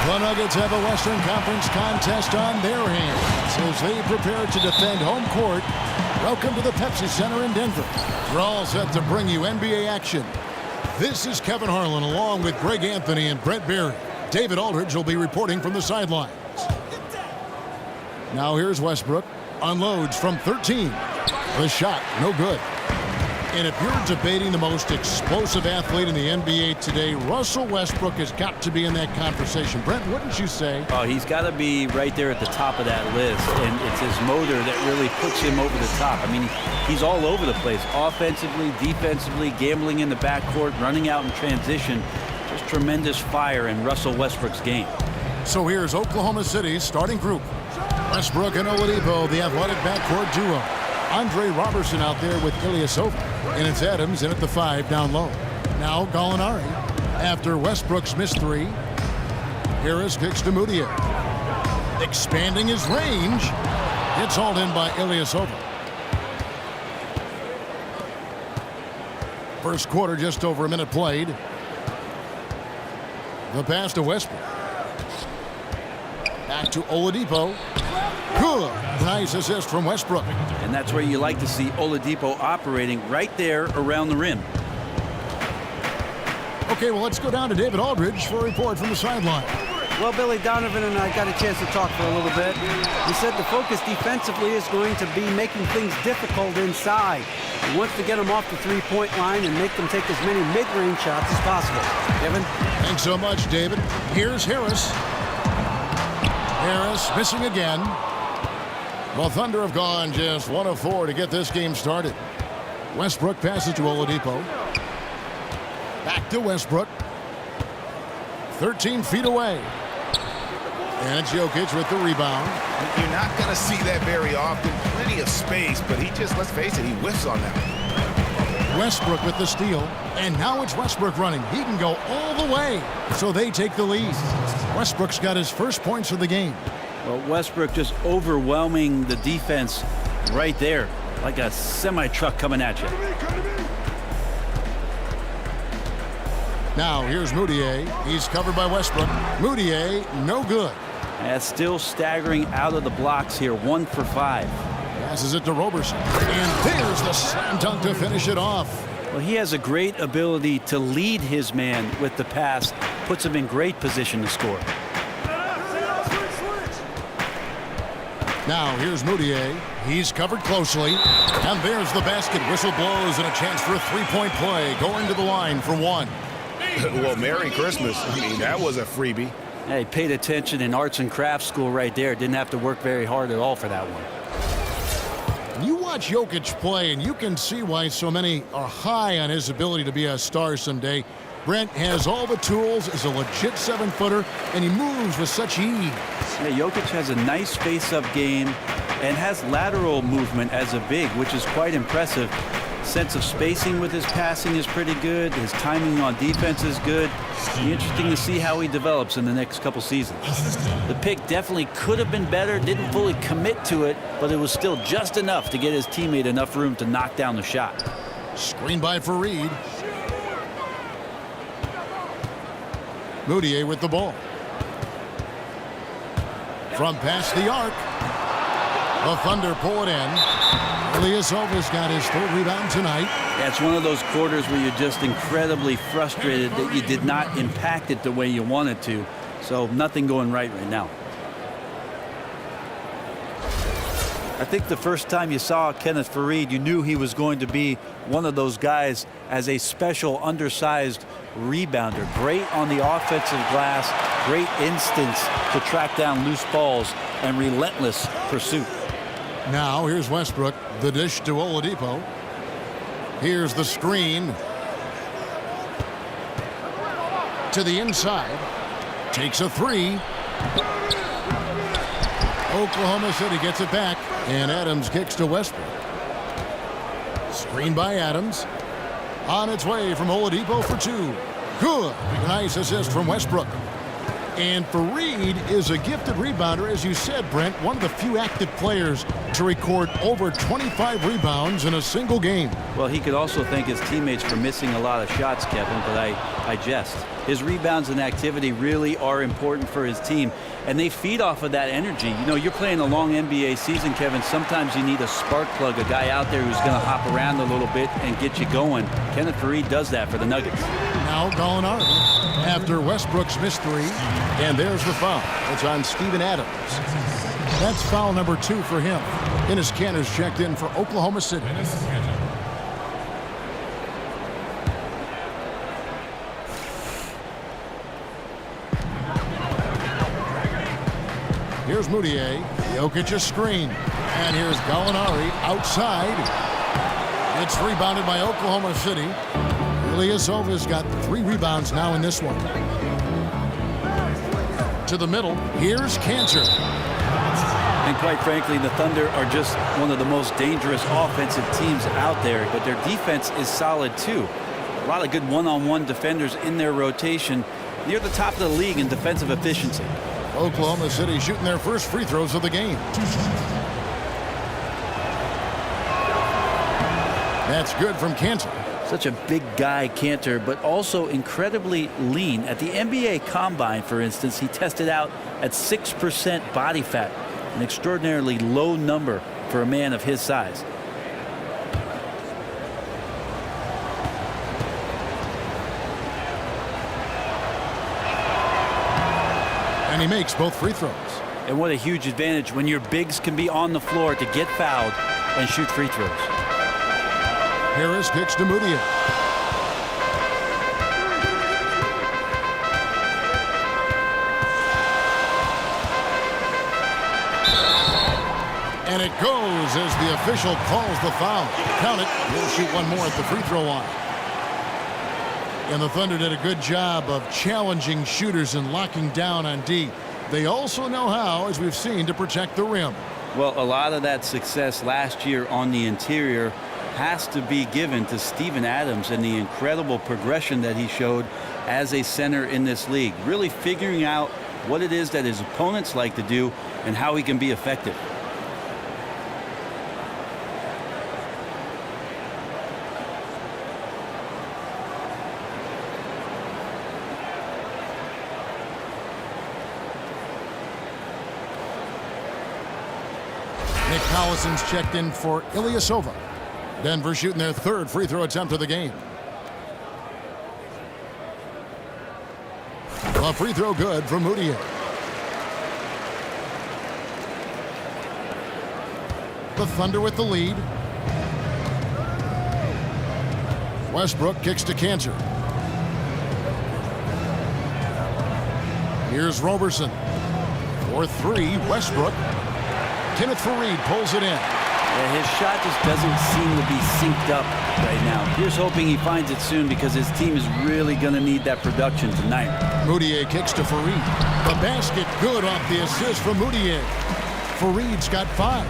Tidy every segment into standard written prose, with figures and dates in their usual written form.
The Nuggets have a Western Conference contest on their hands as they prepare to defend home court. Welcome to the Pepsi Center in Denver. We're all set to bring you NBA action. This is Kevin Harlan along with Greg Anthony and Brent Barry. David Aldridge will be reporting from the sidelines. Now here's Westbrook. Unloads from 13. The shot, no good. And if you're debating the most explosive athlete in the NBA today, Russell Westbrook has got to be in that conversation. Brent, wouldn't you say? Oh, he's got to be right there at the top of that list. And it's his motor that really puts him over the top. I mean, he's all over the place. Offensively, defensively, gambling in the backcourt, running out in transition. Just tremendous fire in Russell Westbrook's game. So here's Oklahoma City's starting group. Westbrook and Oladipo, the athletic backcourt duo. Andre Robertson out there with Ilyasova. And it's Adams in at the 5 down low. Now Gallinari. After Westbrook's missed 3. Harris kicks to Moutier. Expanding his range. It's hauled in by Ilyasova. First quarter, just over a minute played. The pass to Westbrook. Back to Oladipo. Good. Nice assist from Westbrook. And that's where you like to see Oladipo operating right there around the rim. Okay, well, let's go down to David Aldridge for a report from the sideline. Well, Billy Donovan and I got a chance to talk for a little bit. He said the focus defensively is going to be making things difficult inside. He wants to get them off the three-point line and make them take as many mid-range shots as possible. Kevin? Thanks so much, David. Here's Harris. Harris missing again. The Thunder have gone just 1 of 4 to get this game started. Westbrook passes to Oladipo. Back to Westbrook. 13 feet away. And it's Jokic with the rebound. You're not going to see that very often. Plenty of space, but he just, let's face it, he whiffs on that. Westbrook with the steal. And now it's Westbrook running. He can go all the way. So they take the lead. Westbrook's got his first points of the game. Well, Westbrook just overwhelming the defense right there, like a semi-truck coming at you. Now here's Moutier. He's covered by Westbrook. Moutier, no good. And still staggering out of the blocks here, 1 for 5. Passes it to Roberson. And there's the slam dunk to finish it off. Well, he has a great ability to lead his man with the pass, puts him in great position to score. Now here's Moutier. He's covered closely. And there's the basket. Whistle blows and a chance for a three-point play. Going to the line for 1. Well, Merry Christmas. I mean, that was a freebie. Hey, paid attention in arts and crafts school right there. Didn't have to work very hard at all for that one. You watch Jokic play, and you can see why so many are high on his ability to be a star someday. Brent has all the tools, is a legit 7-footer, and he moves with such ease. Yeah, Jokic has a nice face-up game and has lateral movement as a big, which is quite impressive. Sense of spacing with his passing is pretty good. His timing on defense is good. Be interesting to see how he develops in the next couple seasons. The pick definitely could have been better, didn't fully commit to it, but it was still just enough to get his teammate enough room to knock down the shot. Screen by Fareed. Moutier with the ball. From past the arc. The Thunder pull it in. Ilyasova's got his 3rd rebound tonight. Yeah, it's one of those quarters where you're just incredibly frustrated that you did not impact it the way you wanted to. So nothing going right now. I think the first time you saw Kenneth Faried, you knew he was going to be one of those guys as a special undersized rebounder. Great on the offensive glass, great instincts to track down loose balls, and relentless pursuit. Now here's Westbrook. The dish to Oladipo. Here's the screen. To the inside. Takes a 3. Oklahoma City gets it back. And Adams kicks to Westbrook. Screen by Adams. On its way from Oladipo for 2. Good. Nice assist from Westbrook. And Fareed is a gifted rebounder, as you said, Brent. One of the few active players to record over 25 rebounds in a single game. Well, he could also thank his teammates for missing a lot of shots, Kevin, but I jest. His rebounds and activity really are important for his team, and they feed off of that energy. You know, you're playing a long NBA season, Kevin. Sometimes you need a spark plug, a guy out there who's going to hop around a little bit and get you going. Kenneth Faried does that for the Nuggets. Now Gallinari after Westbrook's missed three, and there's the foul. It's on Steven Adams. That's foul number 2 for him. Enes Kanter's checked in for Oklahoma City. Here's Mudiay. Jokic a screen. And here's Gallinari outside. It's rebounded by Oklahoma City. Ilyasova's got 3 rebounds now in this one. To the middle. Here's Kanter. And quite frankly, the Thunder are just one of the most dangerous offensive teams out there, but their defense is solid too. A lot of good one-on-one defenders in their rotation. Near the top of the league in defensive efficiency. Oklahoma City shooting their first free throws of the game. That's good from Kanter. Such a big guy, Kanter, but also incredibly lean. At the NBA Combine, for instance, he tested out at 6% body fat, an extraordinarily low number for a man of his size. And he makes both free throws. And what a huge advantage when your bigs can be on the floor to get fouled and shoot free throws. Harris kicks to Mudiay. And it goes as the official calls the foul. Count it. He'll shoot one more at the free throw line. And the Thunder did a good job of challenging shooters and locking down on D. They also know how, as we've seen, to protect the rim. Well, a lot of that success last year on the interior has to be given to Steven Adams and the incredible progression that he showed as a center in this league. Really figuring out what it is that his opponents like to do and how he can be effective. Nick Collison's checked in for Ilyasova. Denver shooting their 3rd free throw attempt of the game. A free throw good from Mudiay. The Thunder with the lead. Westbrook kicks to Kanter. Here's Roberson. For 3, Westbrook. Kenneth Faried pulls it in. Yeah, his shot just doesn't seem to be synced up right now. Here's hoping he finds it soon because his team is really going to need that production tonight. Mudiay kicks to Faried. The basket good off the assist from Mudiay. Faried's got 5.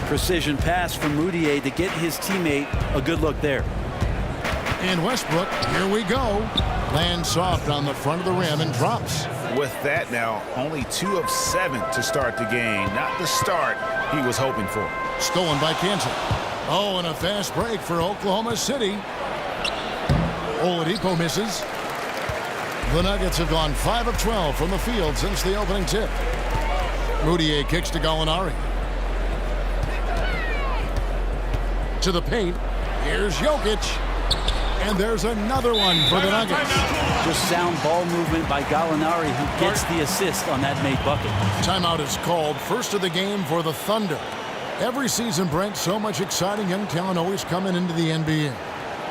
Precision pass from Mudiay to get his teammate a good look there. And Westbrook, here we go. Lands soft on the front of the rim and drops. With that now, only 2 of 7 to start the game. Not the start he was hoping for. Stolen by Kanter. Oh, and a fast break for Oklahoma City. Oladipo misses. The Nuggets have gone 5 of 12 from the field since the opening tip. Mudiay kicks to Gallinari. To the paint. Here's Jokic. And there's another one for the Nuggets. Just sound ball movement by Gallinari, who gets the assist on that made bucket. Timeout is called. First of the game for the Thunder. Every season, Brent, so much exciting young talent always coming into the NBA.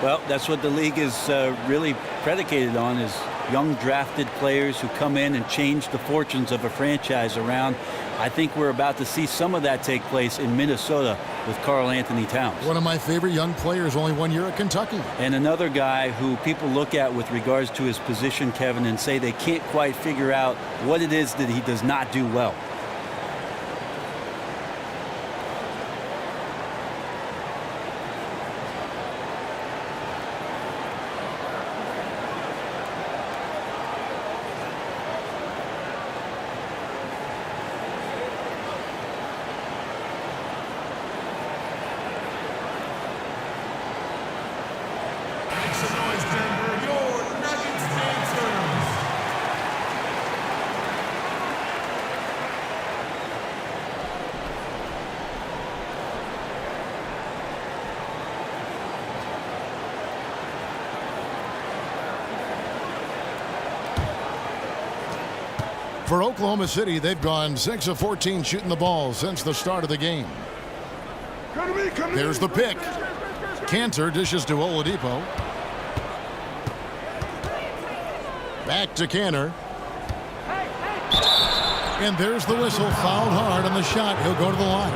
Well, that's what the league is really predicated on, is young drafted players who come in and change the fortunes of a franchise around. I think we're about to see some of that take place in Minnesota with Karl Anthony Towns. One of my favorite young players, only 1 year at Kentucky. And another guy who people look at with regards to his position, Kevin, and say they can't quite figure out what it is that he does not do well. For Oklahoma City, they've gone 6 of 14 shooting the ball since the start of the game. There's the pick. Cantor dishes to Oladipo. Back to Cantor. And there's the whistle. Fouled hard on the shot. He'll go to the line.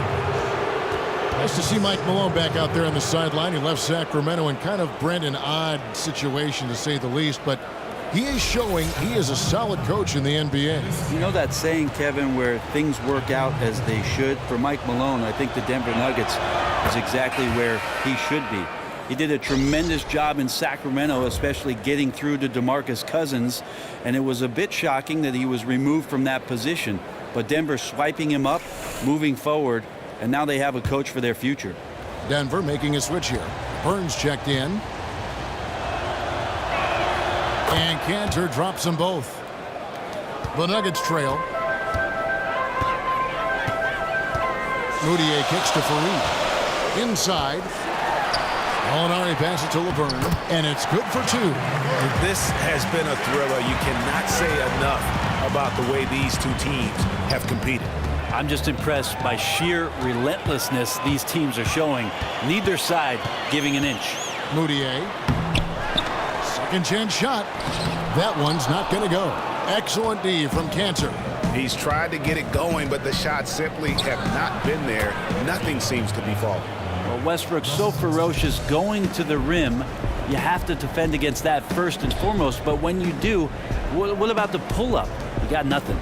Nice to see Mike Malone back out there on the sideline. He left Sacramento in kind of an odd situation, to say the least, but he is showing he is a solid coach in the NBA. You know that saying, Kevin, where things work out as they should? For Mike Malone, I think the Denver Nuggets is exactly where he should be. He did a tremendous job in Sacramento, especially getting through to DeMarcus Cousins, and it was a bit shocking that he was removed from that position. But Denver swiping him up, moving forward, and now they have a coach for their future. Denver making a switch here. Burns checked in. And Cantor drops them both. The Nuggets trail. Mudiay kicks to Fareed. Inside. Gallinari passes to Laverne, and it's good for 2. This has been a thriller. You cannot say enough about the way these two teams have competed. I'm just impressed by sheer relentlessness these teams are showing. Neither side giving an inch. Mudiay. Second chance shot. That one's not going to go. Excellent D from Cantor. He's tried to get it going, but the shots simply have not been there. Nothing seems to be falling. Well, Westbrook's so ferocious going to the rim. You have to defend against that first and foremost. But when you do, what about the pull-up? You got nothing.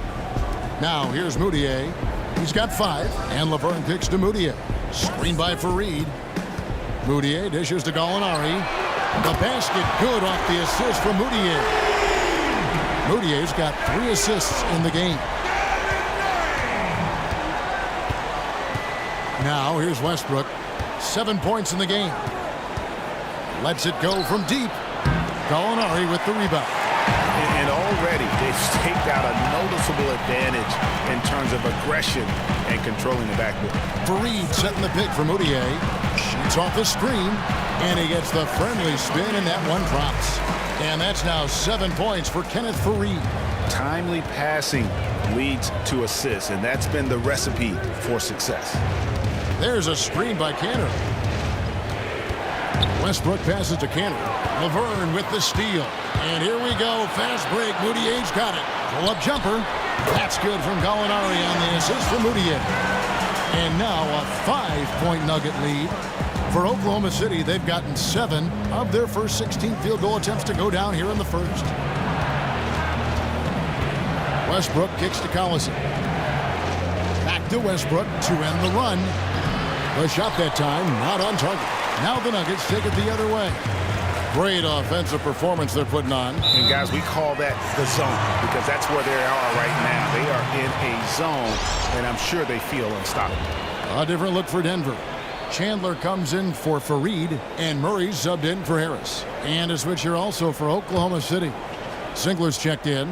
Now here's Mudiay. He's got 5, and Laverne kicks to Mudiay. Screen by Fareed. Mudiay dishes to Gallinari. The basket good off the assist from Mudiay. Mudiyay's got 3 assists in the game. Now here's Westbrook. 7 points in the game. Lets it go from deep. Gallinari with the rebound. And already they've staked out a noticeable advantage in terms of aggression and controlling the backcourt. Fareed setting the pick for Mudiay. Shoots off the screen, and he gets the friendly spin, and that one drops. And that's now 7 points for Kenneth Fareed. Timely passing leads to assists, and that's been the recipe for success. There's a screen by Cantor. Westbrook passes to Cantor. Laverne with the steal. And here we go. Fast break. Mudiay's got it. Pull-up jumper. That's good from Gallinari on the assist from Mudiay. And now a 5-point Nugget lead. For Oklahoma City, they've gotten 7 of their first 16 field goal attempts to go down here in the first. Westbrook kicks to Collison. Back to Westbrook to end the run. The shot that time not on target. Now the Nuggets take it the other way. Great offensive performance they're putting on. And guys, we call that the zone because that's where they are right now. They are in a zone, and I'm sure they feel unstoppable. A different look for Denver. Chandler comes in for Fareed, and Murray subbed in for Harris. And a switch here also for Oklahoma City. Singler's checked in.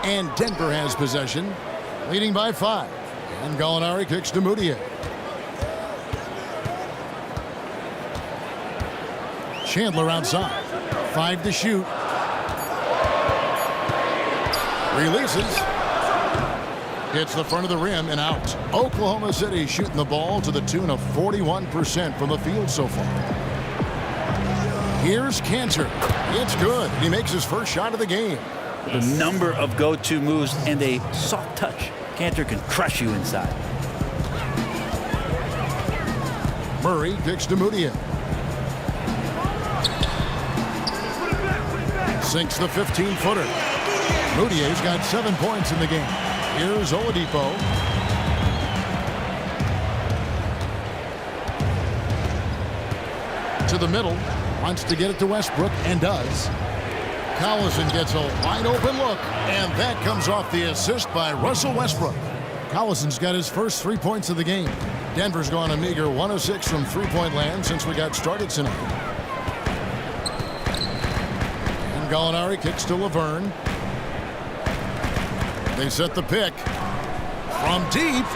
And Denver has possession, leading by 5. And Gallinari kicks to Mudiay. Chandler outside. 5 to shoot. Releases. Hits the front of the rim and out. Oklahoma City shooting the ball to the tune of 41% from the field so far. Here's Cantor. It's good. He makes his first shot of the game. The number of go-to moves and a soft touch. Cantor can crush you inside. Murray kicks to Mudiay. Sinks the 15-footer. Mudiay's got 7 points in the game. Here's Oladipo. To the middle. Wants to get it to Westbrook and does. Collison gets a wide open look, and that comes off the assist by Russell Westbrook. Collison's got his first 3 points of the game. Denver's gone a meager 1 of 6 from three-point land since we got started tonight. And Gallinari kicks to Laverne. They set the pick from deep.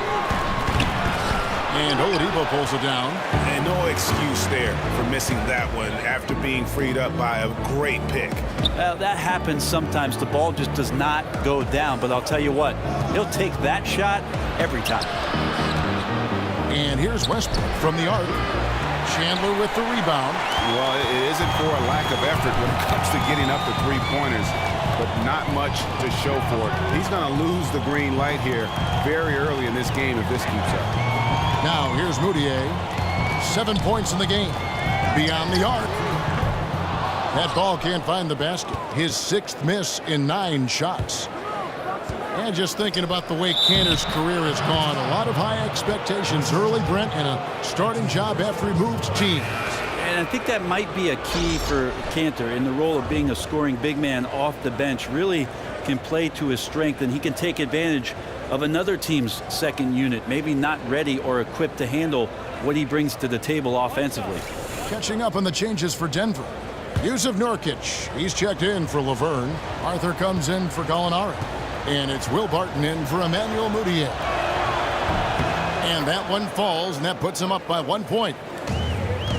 And Oladipo pulls it down. And no excuse there for missing that one after being freed up by a great pick. Well, that happens sometimes. The ball just does not go down. But I'll tell you what, he'll take that shot every time. And here's Westbrook from the arc. Chandler with the rebound. Well, it isn't for a lack of effort when it comes to getting up the three-pointers, but not much to show for it. He's going to lose the green light here very early in this game if this keeps up. Now here's Moutier. 7 points in the game. Beyond the arc. That ball can't find the basket. His 6th miss in 9 shots. And just thinking about the way Kanter's career has gone, a lot of high expectations early, Brent, and a starting job after he moved teams. And I think that might be a key for Kanter in the role of being a scoring big man off the bench. Really can play to his strength, and he can take advantage of another team's second unit, maybe not ready or equipped to handle what he brings to the table offensively. Catching up on the changes for Denver. Yusuf Nurkic, he's checked in for Laverne. Arthur comes in for Gallinari. And it's Will Barton in for Emmanuel Mudiay. And that one falls, and that puts him up by 1 point.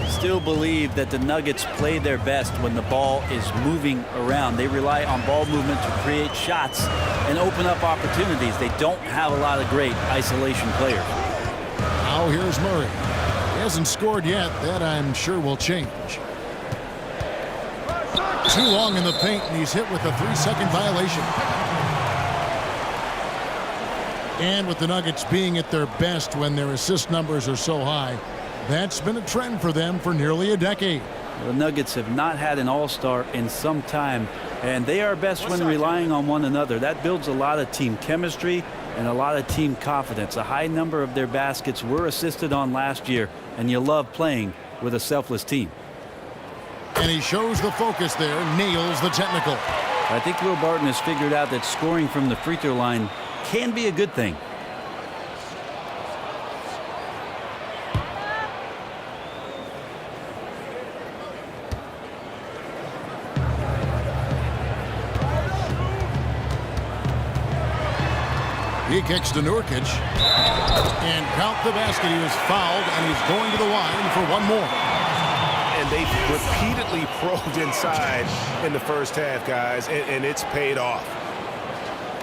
Still believe that the Nuggets play their best when the ball is moving around. They rely on ball movement to create shots and open up opportunities. They don't have a lot of great isolation players. Now here's Murray. He hasn't scored yet. That I'm sure will change. Too long in the paint, and he's hit with a 3-second violation. And with the Nuggets being at their best when their assist numbers are so high, that's been a trend for them for nearly a decade. The Nuggets have not had an all-star in some time, and they are best when relying on one another. That builds a lot of team chemistry and a lot of team confidence. A high number of their baskets were assisted on last year, and you love playing with a selfless team. And he shows the focus there, nails the technical. I think Will Barton has figured out that scoring from the free throw line can be a good thing. He kicks to Nurkic. And count the basket. He was fouled, and he's going to the line for one more. And they've repeatedly probed inside in the first half, guys, and it's paid off.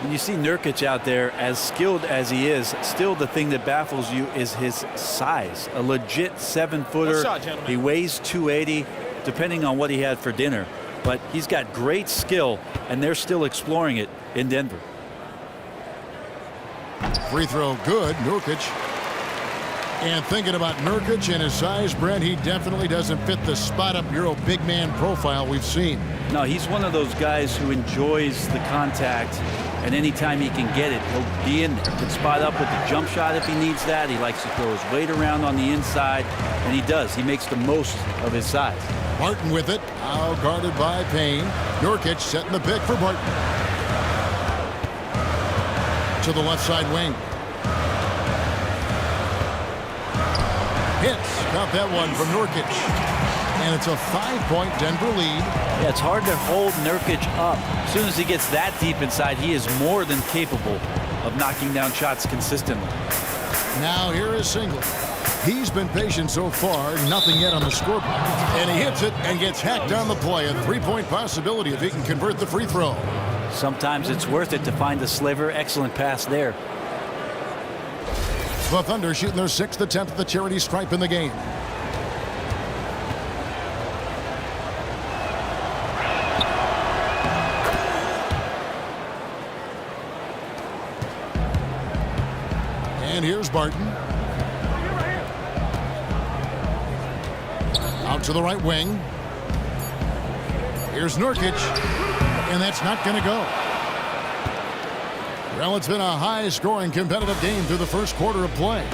And you see Nurkic out there, as skilled as he is, still the thing that baffles you is his size. A legit 7-footer. He weighs 280, depending on what he had for dinner. But he's got great skill, and they're still exploring it in Denver. Free throw good, Nurkic. And thinking about Nurkic and his size, Brent, he definitely doesn't fit the spot-up Euro big man profile we've seen. No, he's one of those guys who enjoys the contact, and anytime he can get it, he'll be in there. Can spot up with the jump shot if he needs that. He likes to throw his weight around on the inside, and he does. He makes the most of his size. Barton with it, now guarded by Payne. Nurkic setting the pick for Barton. To the left side wing. Hits. Got that one from Nurkic. And it's a 5-point Denver lead. Yeah, it's hard to hold Nurkic up. As soon as he gets that deep inside, he is more than capable of knocking down shots consistently. Now here is Single. He's been patient so far, nothing yet on the scoreboard. And he hits it and gets hacked on the play. A 3-point possibility if he can convert the free throw. Sometimes it's worth it to find a sliver. Excellent pass there. The Thunder shooting their 6th attempt at the charity stripe in the game. And here's Barton. Out to the right wing. Here's Nurkic. And that's not going to go. Well, it's been a high-scoring competitive game through the first quarter of play.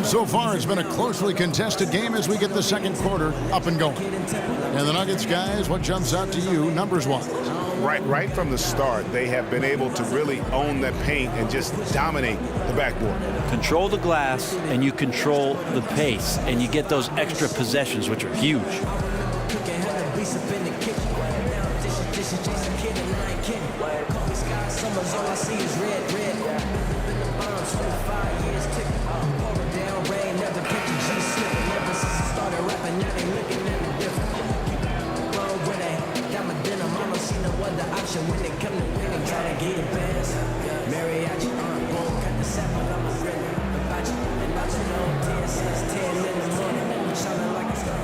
And so far, it's been a closely contested game as we get the second quarter up and going. And the Nuggets, guys, what jumps out to you numbers-wise? Right from the start, they have been able to really own the paint and just dominate the backboard. Control the glass, and you control the pace, and you get those extra possessions, which are huge. When they come to winning, try to get it fast. Mariachi, won't cut the sample on my friend. About you, and about you know, 10 since 10 in the morning. Shining like a star.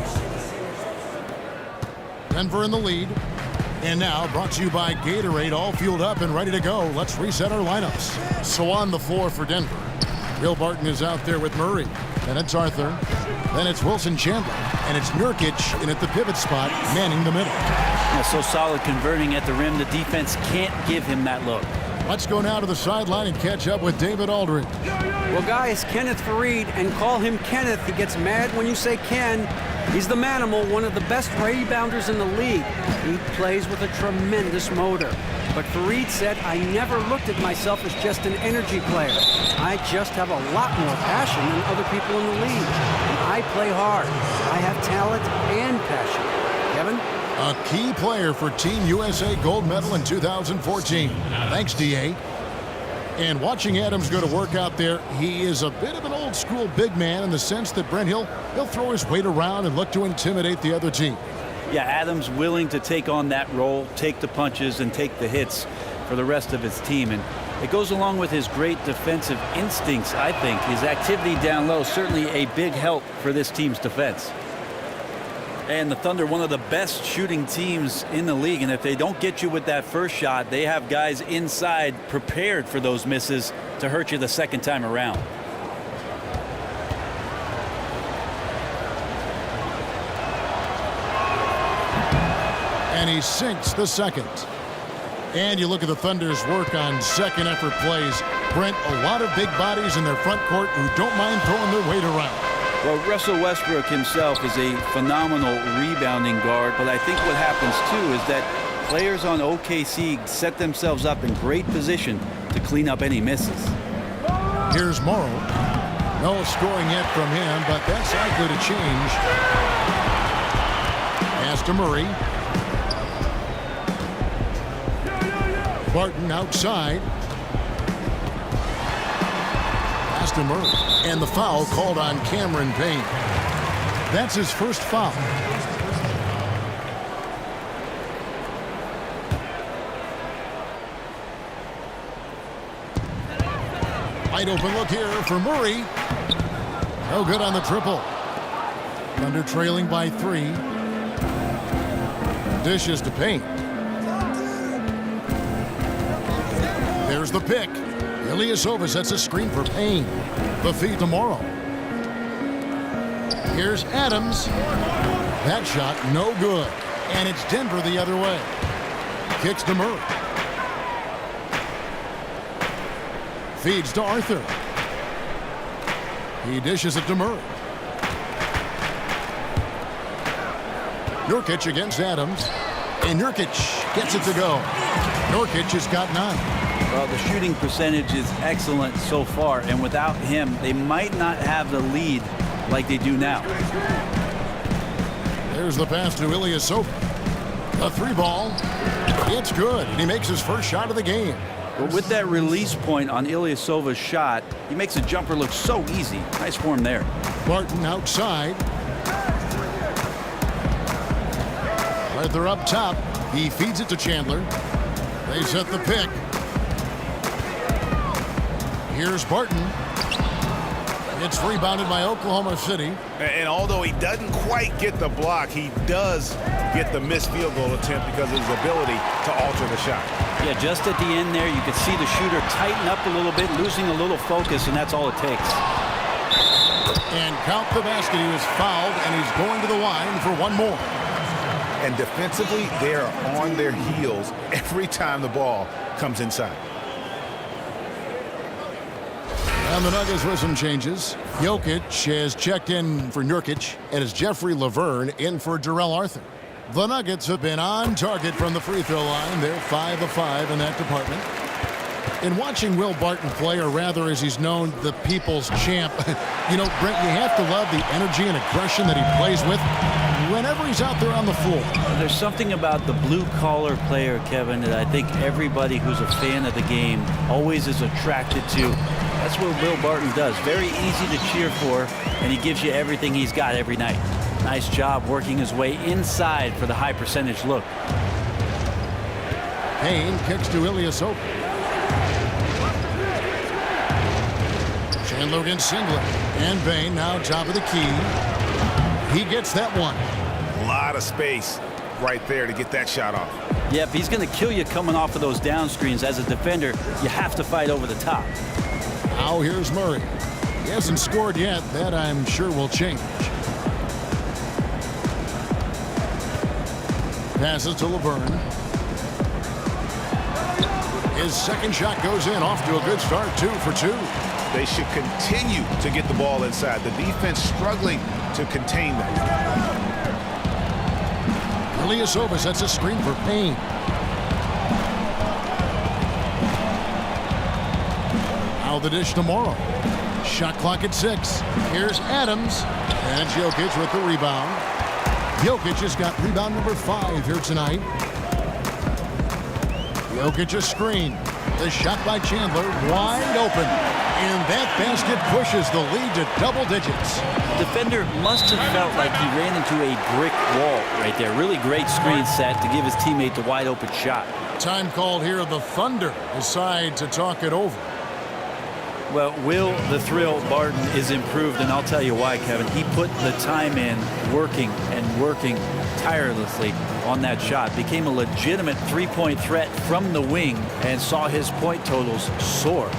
Denver in the lead. And now brought to you by Gatorade, all fueled up and ready to go. Let's reset our lineups. So on the floor for Denver, Will Barton is out there with Murray. Then it's Arthur. Then it's Wilson Chandler. And it's Nurkic in at the pivot spot, manning the middle. So solid converting at the rim. The defense can't give him that look. Let's go now to the sideline and catch up with David Aldridge. Well, guys, Kenneth Faried, and call him Kenneth. He gets mad when you say Ken. He's the manimal, one of the best rebounders in the league. He plays with a tremendous motor. But Faried said, I never looked at myself as just an energy player. I just have a lot more passion than other people in the league. And I play hard. I have talent and passion. Kevin? A key player for Team USA gold medal in 2014. Thanks, D.A. And watching Adams go to work out there, he is a bit of an old school big man in the sense that Brent he'll throw his weight around and look to intimidate the other team. Yeah, Adams willing to take on that role, take the punches and take the hits for the rest of his team. And it goes along with his great defensive instincts, I think. His activity down low, certainly a big help for this team's defense. And the Thunder, one of the best shooting teams in the league. And if they don't get you with that first shot, they have guys inside prepared for those misses to hurt you the second time around. And he sinks the second. And you look at the Thunder's work on second effort plays. Brent, a lot of big bodies in their front court who don't mind throwing their weight around. Well, Russell Westbrook himself is a phenomenal rebounding guard, but I think what happens too is that players on OKC set themselves up in great position to clean up any misses. Here's Morrow. No scoring yet from him, but that's likely to change. Pass to Murray. Barton outside. Pass to Murray. And the foul called on Cameron Payne. That's his first foul. Wide open look here for Murray. No good on the triple. Thunder trailing by 3. Dishes to Payne. There's the pick. Ilyasova sets a screen for Payne. The feed to Morrow. Here's Adams. That shot no good. And it's Denver the other way. Kicks to Murray. Feeds to Arthur. He dishes it to Murray. Nurkic against Adams. And Nurkic gets it to go. Nurkic has got 9. Well, the shooting percentage is excellent so far, and without him, they might not have the lead like they do now. There's the pass to Ilyasova. A 3-ball. It's good, and he makes his first shot of the game. But with that release point on Ilyasova's shot, he makes a jumper look so easy. Nice form there. Barton outside. Arthur up top. He feeds it to Chandler. They set the pick. Here's Barton. It's rebounded by Oklahoma City. And although he doesn't quite get the block, he does get the missed field goal attempt because of his ability to alter the shot. Yeah, just at the end there, you could see the shooter tighten up a little bit, losing a little focus, and that's all it takes. And count the basket. He was fouled, and he's going to the line for one more. And defensively, they are on their heels every time the ball comes inside. And the Nuggets with some changes. Jokic has checked in for Nurkic, and it's Jeffrey Laverne in for Jarrell Arthur. The Nuggets have been on target from the free throw line. They're 5 of 5 in that department. In watching Will Barton play, or rather as he's known, the people's champ, you know, Brent, you have to love the energy and aggression that he plays with whenever he's out there on the floor. There's something about the blue-collar player, Kevin, that I think everybody who's a fan of the game always is attracted to. That's what Will Barton does. Very easy to cheer for, and he gives you everything he's got every night. Nice job working his way inside for the high percentage look. Payne kicks to Ilyasova. Chandler against Singlet. And Bane now top of the key. He gets that one. A lot of space right there to get that shot off. Yeah, if he's going to kill you coming off of those down screens as a defender, you have to fight over the top. Now here's Murray. He hasn't scored yet. That I'm sure will change. Passes to Laverne. His second shot goes in, off to a good start, 2 for 2. They should continue to get the ball inside. The defense struggling to contain them. Ilyasova sets a screen for Payne. Now the dish tomorrow. Shot clock at 6. Here's Adams. And Jokic with the rebound. Jokic has got rebound number 5 here tonight. Jokic a screen. The shot by Chandler, wide open. And that basket pushes the lead to double digits. Defender must have felt like he ran into a brick wall right there. Really great screen set to give his teammate the wide open shot. Time called here. The Thunder decide to talk it over. Well, Will the Thrill Barton is improved, and I'll tell you why, Kevin. He put the time in, working and working tirelessly on that shot. Became a legitimate three-point threat from the wing and saw his point totals soar.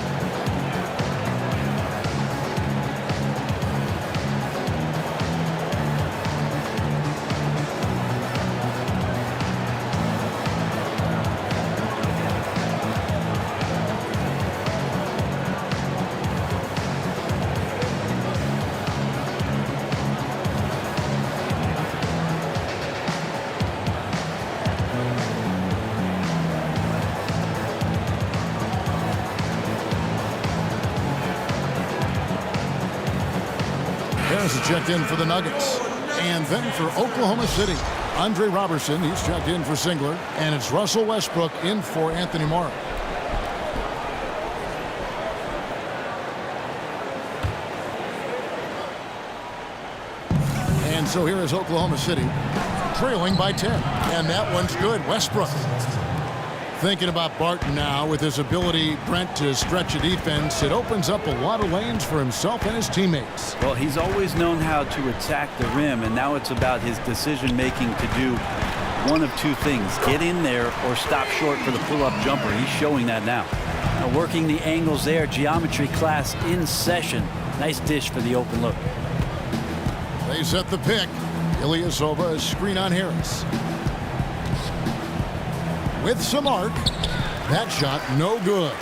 Harris is checked in for the Nuggets. And then for Oklahoma City, Andre Robertson, he's checked in for Singler. And it's Russell Westbrook in for Anthony Morrow. And so here is Oklahoma City, trailing by 10. And that one's good. Westbrook. Thinking about Barton now with his ability, Brent, to stretch a defense. It opens up a lot of lanes for himself and his teammates. Well, he's always known how to attack the rim, and now it's about his decision-making to do one of two things: get in there or stop short for the pull-up jumper. He's showing that now. Now working the angles there, geometry class in session. Nice dish for the open look. They set the pick. Ilyasova, a screen on Harris. With some arc. That shot no good.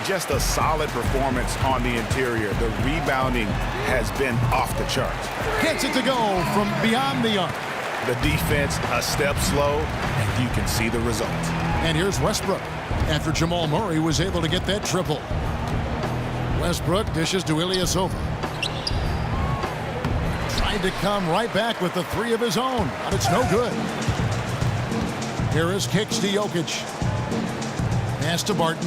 Just a solid performance on the interior. The rebounding has been off the charts. Gets it to go from beyond the arc. The defense a step slow, and you can see the results. And here's Westbrook after Jamal Murray was able to get that triple. Westbrook dishes to Ilyasova. Tried to come right back with the 3 of his own, but it's no good. Harris kicks to Jokic. Pass to Barton.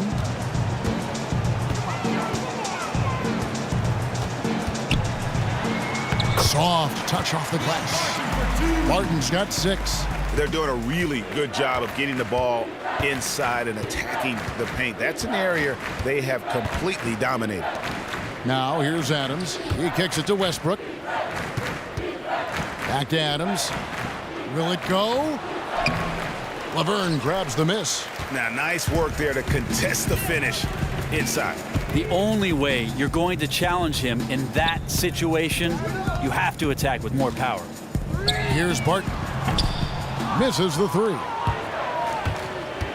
Soft touch off the glass. Barton's got 6. They're doing a really good job of getting the ball inside and attacking the paint. That's an area they have completely dominated. Now here's Adams. He kicks it to Westbrook. Back to Adams. Will it go? Laverne grabs the miss. Now, nice work there to contest the finish inside. The only way you're going to challenge him in that situation, you have to attack with more power. Here's Barton. Misses the 3.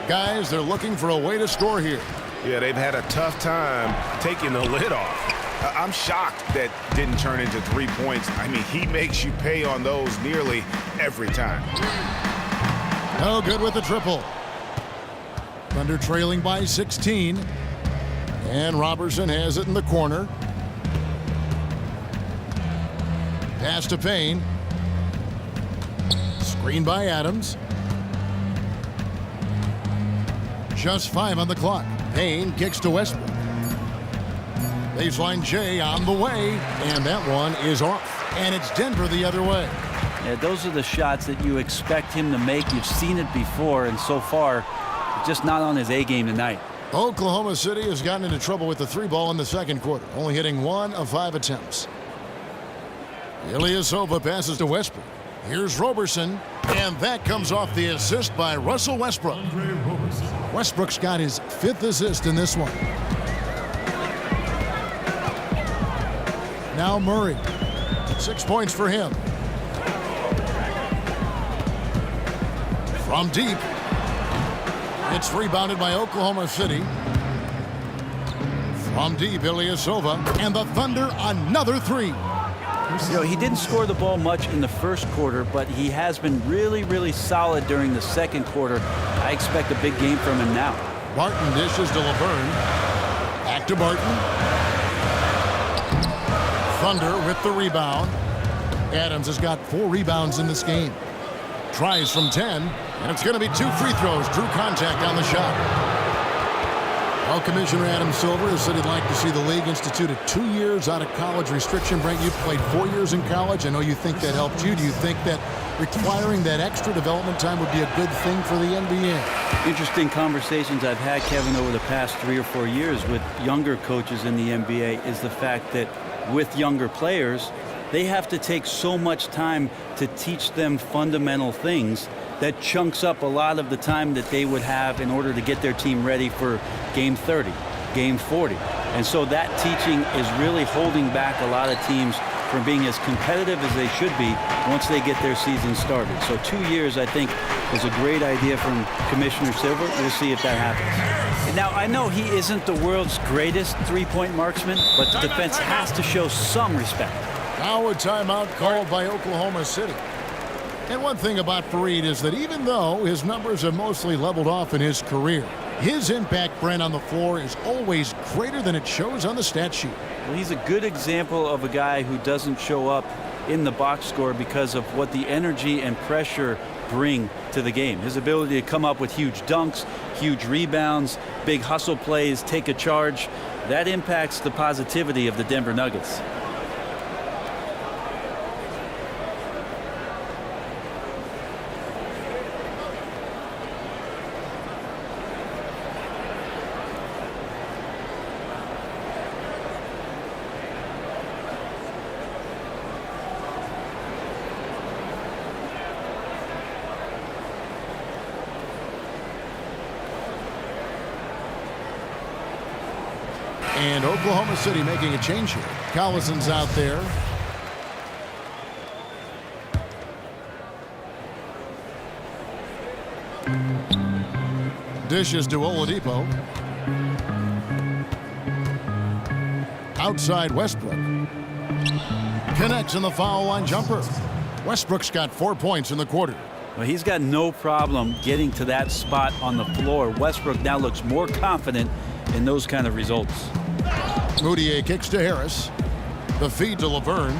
Guys, they're looking for a way to score here. Yeah, they've had a tough time taking the lid off. I'm shocked that didn't turn into 3 points. I mean, he makes you pay on those nearly every time. No good with the triple. Thunder trailing by 16. And Robertson has it in the corner. Pass to Payne. Screen by Adams. Just 5 on the clock. Payne kicks to Westbrook. Baseline J on the way, and that one is off. And it's Denver the other way. Yeah, those are the shots that you expect him to make. You've seen it before, and so far, just not on his A game tonight. Oklahoma City has gotten into trouble with the 3-ball in the second quarter, only hitting 1 of 5 attempts. Ilyasova passes to Westbrook. Here's Robertson, and that comes off the assist by Russell Westbrook. Westbrook's got his 5th assist in this one. Now Murray. 6 points for him. From deep. It's rebounded by Oklahoma City. From deep, Ilyasova. And the Thunder another 3. You know, he didn't score the ball much in the first quarter, but he has been really solid during the second quarter. I expect a big game from him now. Barton dishes to Laverne. Back to Barton. Thunder with the rebound. Adams has got 4 rebounds in this game. Tries from 10, and it's going to be 2 free throws. Drew contact on the shot. Well, Commissioner Adam Silver has said he'd like to see the league institute a 2 years out of college restriction. Brent, you played 4 years in college. I know you think that helped you. Do you think that requiring that extra development time would be a good thing for the NBA? Interesting conversations I've had, Kevin, over the past 3 or 4 years with younger coaches in the NBA is the fact that with younger players, they have to take so much time to teach them fundamental things that chunks up a lot of the time that they would have in order to get their team ready for game 30, game 40. And so that teaching is really holding back a lot of teams from being as competitive as they should be once they get their season started. So 2 years, I think, is a great idea from Commissioner Silver. We'll see if that happens. Now, I know he isn't the world's greatest three-point marksman, but the defense has to show some respect. Now a timeout called by Oklahoma City. And one thing about Faried is that even though his numbers have mostly leveled off in his career, his impact, Brent, on the floor is always greater than it shows on the stat sheet. Well, he's a good example of a guy who doesn't show up in the box score because of what the energy and pressure bring to the game. His ability to come up with huge dunks, huge rebounds, big hustle plays, take a charge, that impacts the positivity of the Denver Nuggets. And Oklahoma City making a change here. Collison's out there. Dishes to Oladipo. Outside Westbrook. Connects in the foul line jumper. Westbrook's got 4 points in the quarter. Well, he's got no problem getting to that spot on the floor. Westbrook now looks more confident in those kind of results. Moutier kicks to Harris. The feed to Laverne.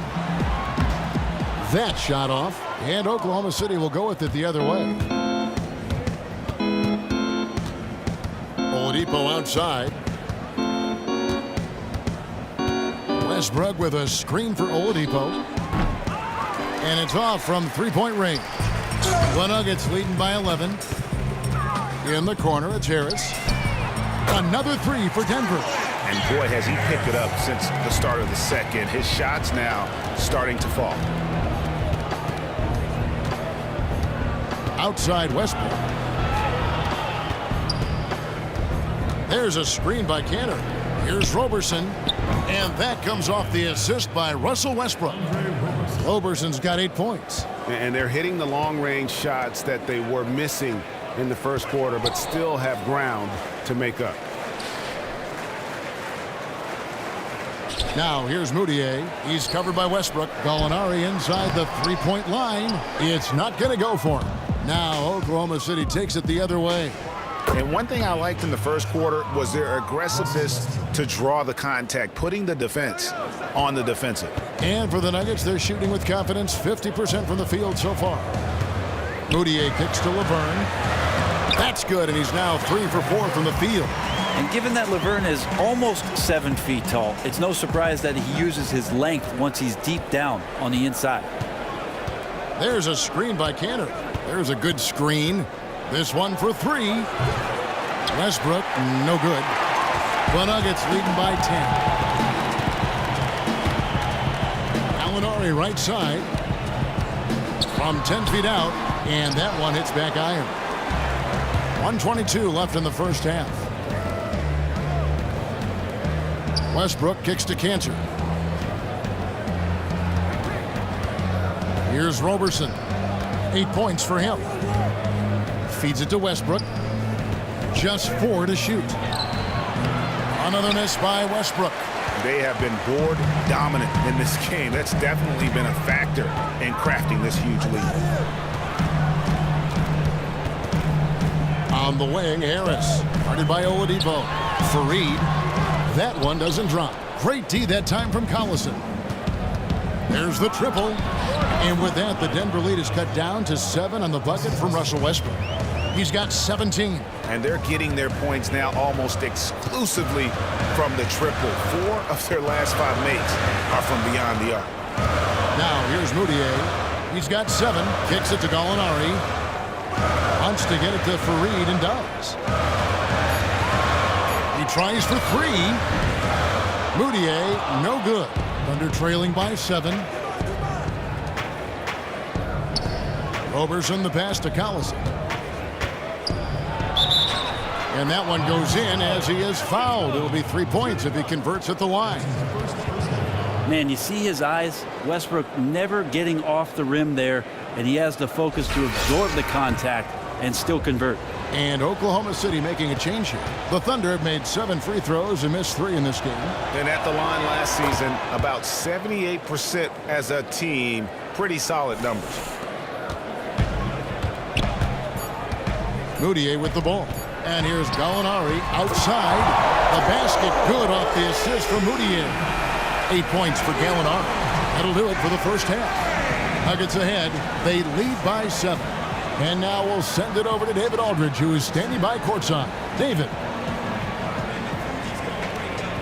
That shot off, and Oklahoma City will go with it the other way. Oladipo outside. Westbrook with a screen for Oladipo. And it's off from three-point range. The Nuggets leading by 11. In the corner, it's Harris. Another 3 for Denver. And boy, has he picked it up since the start of the second. His shots now starting to fall. Outside Westbrook. There's a screen by Cantor. Here's Robertson. And that comes off the assist by Russell Westbrook. Roberson's got 8 points. And they're hitting the long-range shots that they were missing in the first quarter, but still have ground to make up. Now here's Moutier. He's covered by Westbrook. Gallinari inside the three-point line. It's not going to go for him. Now Oklahoma City takes it the other way. And one thing I liked in the first quarter was their aggressiveness to draw the contact, putting the defense on the defensive. And for the Nuggets, they're shooting with confidence, 50% from the field so far. Moutier kicks to Laverne. That's good, and he's now 3 for 4 from the field. And given that Laverne is almost 7 feet tall, it's no surprise that he uses his length once he's deep down on the inside. There's a screen by Cantor. There's a good screen. This one for 3. Westbrook, no good. The Nuggets leading by 10. Gallinari right side. From 10 feet out, and that one hits back iron. 1:22 left in the first half. Westbrook kicks to Cantor. Here's Roberson. 8 points for him. Feeds it to Westbrook. Just 4 to shoot. Another miss by Westbrook. They have been board dominant in this game. That's definitely been a factor in crafting this huge lead. On the wing, Harris. Guarded by Oladipo. Fareed. That one doesn't drop. Great D that time from Collison. There's the triple. And with that, the Denver lead is cut down to 7 on the bucket from Russell Westbrook. He's got 17. And they're getting their points now almost exclusively from the triple. 4 of their last 5 makes are from beyond the arc. Now here's Moutier. He's got 7. Kicks it to Gallinari. Wants to get it to Fareed and does. He tries for 3. Moutier, no good. Thunder trailing by 7. Roberson the pass to Collison. And that one goes in as he is fouled. It'll be 3 points if he converts at the line. Man, you see his eyes? Westbrook never getting off the rim there, and he has the focus to absorb the contact and still convert. And Oklahoma City making a change here. The Thunder have made 7 free throws and missed 3 in this game. And at the line last season, about 78% as a team. Pretty solid numbers. Moutier with the ball. And here's Gallinari outside. The basket good off the assist from Moutier. 8 points for Gallinari. That'll do it for the first half. Nuggets ahead. They lead by 7. And now we'll send it over to David Aldridge, who is standing by courtside. David.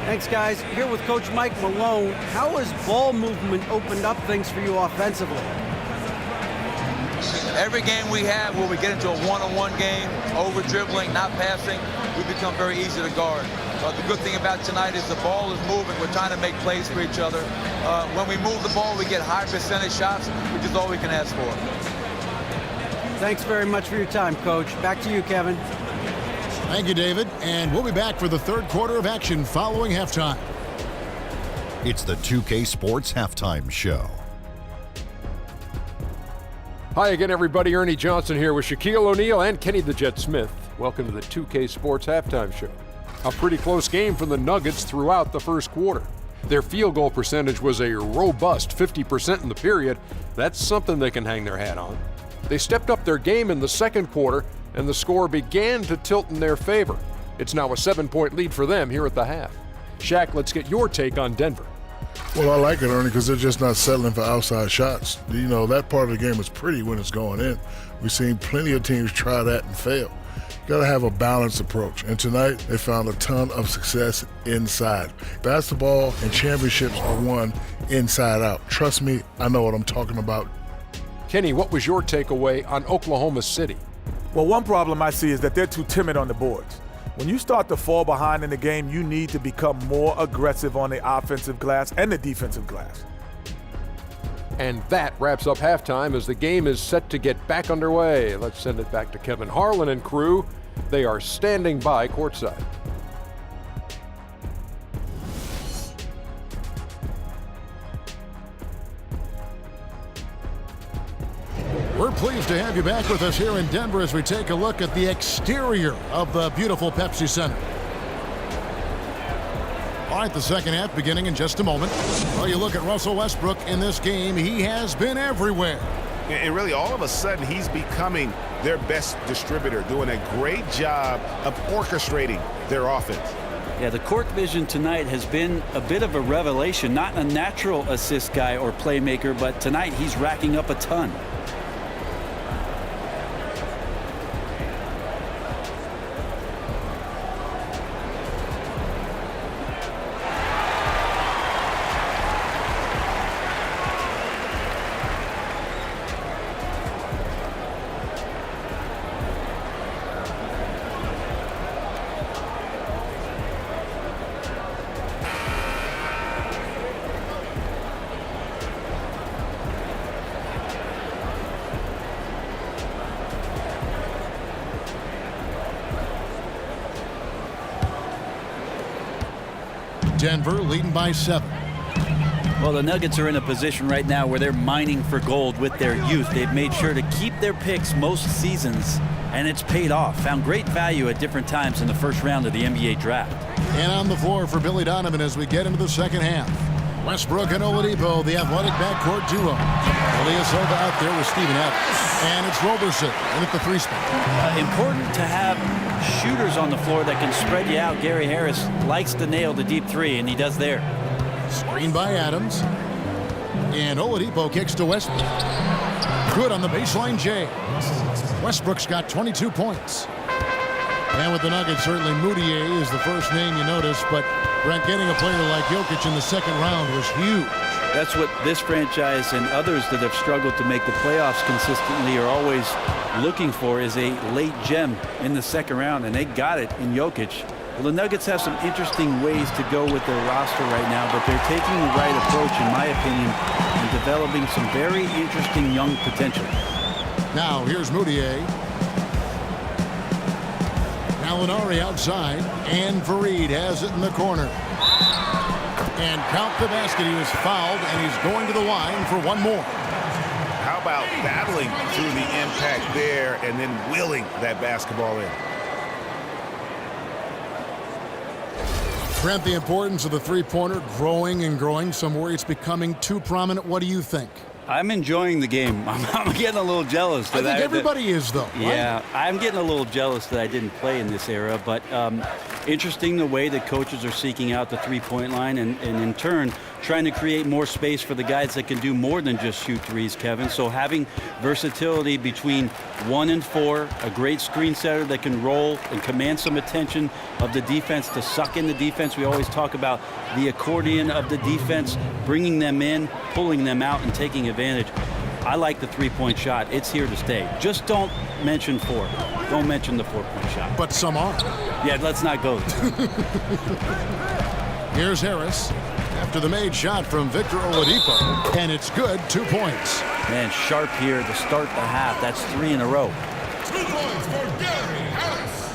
Thanks, guys. Here with Coach Mike Malone. How has ball movement opened up things for you offensively? Every game we have where we get into a one-on-one game, over-dribbling, not passing, we become very easy to guard. But the good thing about tonight is the ball is moving. We're trying to make plays for each other. When we move the ball, we get high percentage shots, which is all we can ask for. Thanks very much for your time, Coach. Back to you, Kevin. Thank you, David. And we'll be back for the third quarter of action following halftime. It's the 2K Sports Halftime Show. Hi again, everybody. Ernie Johnson here with Shaquille O'Neal and Kenny the Jet Smith. Welcome to the 2K Sports Halftime Show. A pretty close game for the Nuggets throughout the first quarter. Their field goal percentage was a robust 50% in the period. That's something they can hang their hat on. They stepped up their game in the second quarter, and the score began to tilt in their favor. It's now a 7-point lead for them here at the half. Shaq, let's get your take on Denver. Well, I like it, Ernie, because they're just not settling for outside shots. You know, that part of the game is pretty when it's going in. We've seen plenty of teams try that and fail. You got to have a balanced approach. And tonight, they found a ton of success inside. Basketball and championships are won inside out. Trust me, I know what I'm talking about. Kenny, what was your takeaway on Oklahoma City? Well, one problem I see is that they're too timid on the boards. When you start to fall behind in the game, you need to become more aggressive on the offensive glass and the defensive glass. And that wraps up halftime as the game is set to get back underway. Let's send it back to Kevin Harlan and crew. They are standing by courtside. We're pleased to have you back with us here in Denver as we take a look at the exterior of the beautiful Pepsi Center. All right, the second half beginning in just a moment. Well, you look at Russell Westbrook in this game. He has been everywhere. And really, all of a sudden, he's becoming their best distributor, doing a great job of orchestrating their offense. Yeah, the court vision tonight has been a bit of a revelation. Not a natural assist guy or playmaker, but tonight he's racking up a ton. Denver leading by 7. Well, the Nuggets are in a position right now where they're mining for gold with their youth. They've made sure to keep their picks most seasons, and it's paid off. Found great value at different times in the first round of the NBA draft. And on the floor for Billy Donovan as we get into the second half. Westbrook and Oladipo, the athletic backcourt duo. Ilyasova out there with Steven Adams. And it's Roberson in at the 3 spot. Important to have shooters on the floor that can spread you out. Gary Harris likes to nail the deep 3, and he does there. Screen by Adams. And Oladipo kicks to Westbrook. Good on the baseline, Jay. Westbrook's got 22 points. And with the Nuggets, certainly Moutier is the first name you notice, but Brent, getting a player like Jokic in the second round was huge. That's what this franchise and others that have struggled to make the playoffs consistently are always looking for, is a late gem in the second round, and they got it in Jokic. Well, the Nuggets have some interesting ways to go with their roster right now, but they're taking the right approach, in my opinion, and developing some very interesting young potential. Now, here's Moutier. Gallinari outside, and Fareed has it in the corner. And count the basket. He was fouled, and he's going to the line for one more. How about battling through the impact there and then willing that basketball in? Brent, the importance of the three-pointer growing and growing. Some worry it's becoming too prominent. What do you think? I'm enjoying the game. I'm getting a little jealous. I think everybody is, though. Yeah, right? I'm getting a little jealous that I didn't play in this era. But interesting the way that coaches are seeking out the three-point line and in turn trying to create more space for the guys that can do more than just shoot threes, Kevin. So having versatility between 1 and 4, a great screen setter that can roll and command some attention of the defense to suck in the defense. We always talk about the accordion of the defense, bringing them in, pulling them out, and taking advantage. I like the three-point shot. It's here to stay. Just don't mention 4. Don't mention the 4-point shot. But some are. Yeah, let's not go there. Here's Harris after the made shot from Victor Oladipo. And it's good, 2 points. Man, sharp here to start the half. That's 3 in a row. 2 points for Gary Harris.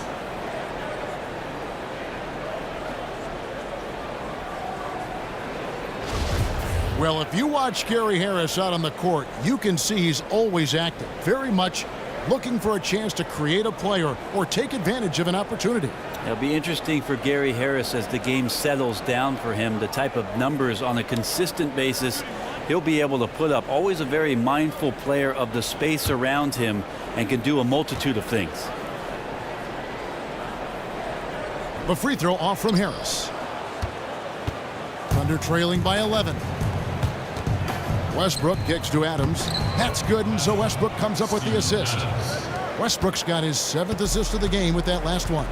Well, if you watch Gary Harris out on the court, you can see he's always active, very much looking for a chance to create a play or take advantage of an opportunity. It'll be interesting for Gary Harris as the game settles down for him, the type of numbers on a consistent basis he'll be able to put up. Always a very mindful player of the space around him and can do a multitude of things. The free throw off from Harris. Thunder trailing by 11. Westbrook kicks to Adams. That's good, and so Westbrook comes up with the assist. Westbrook's got his 7th assist of the game with that last one.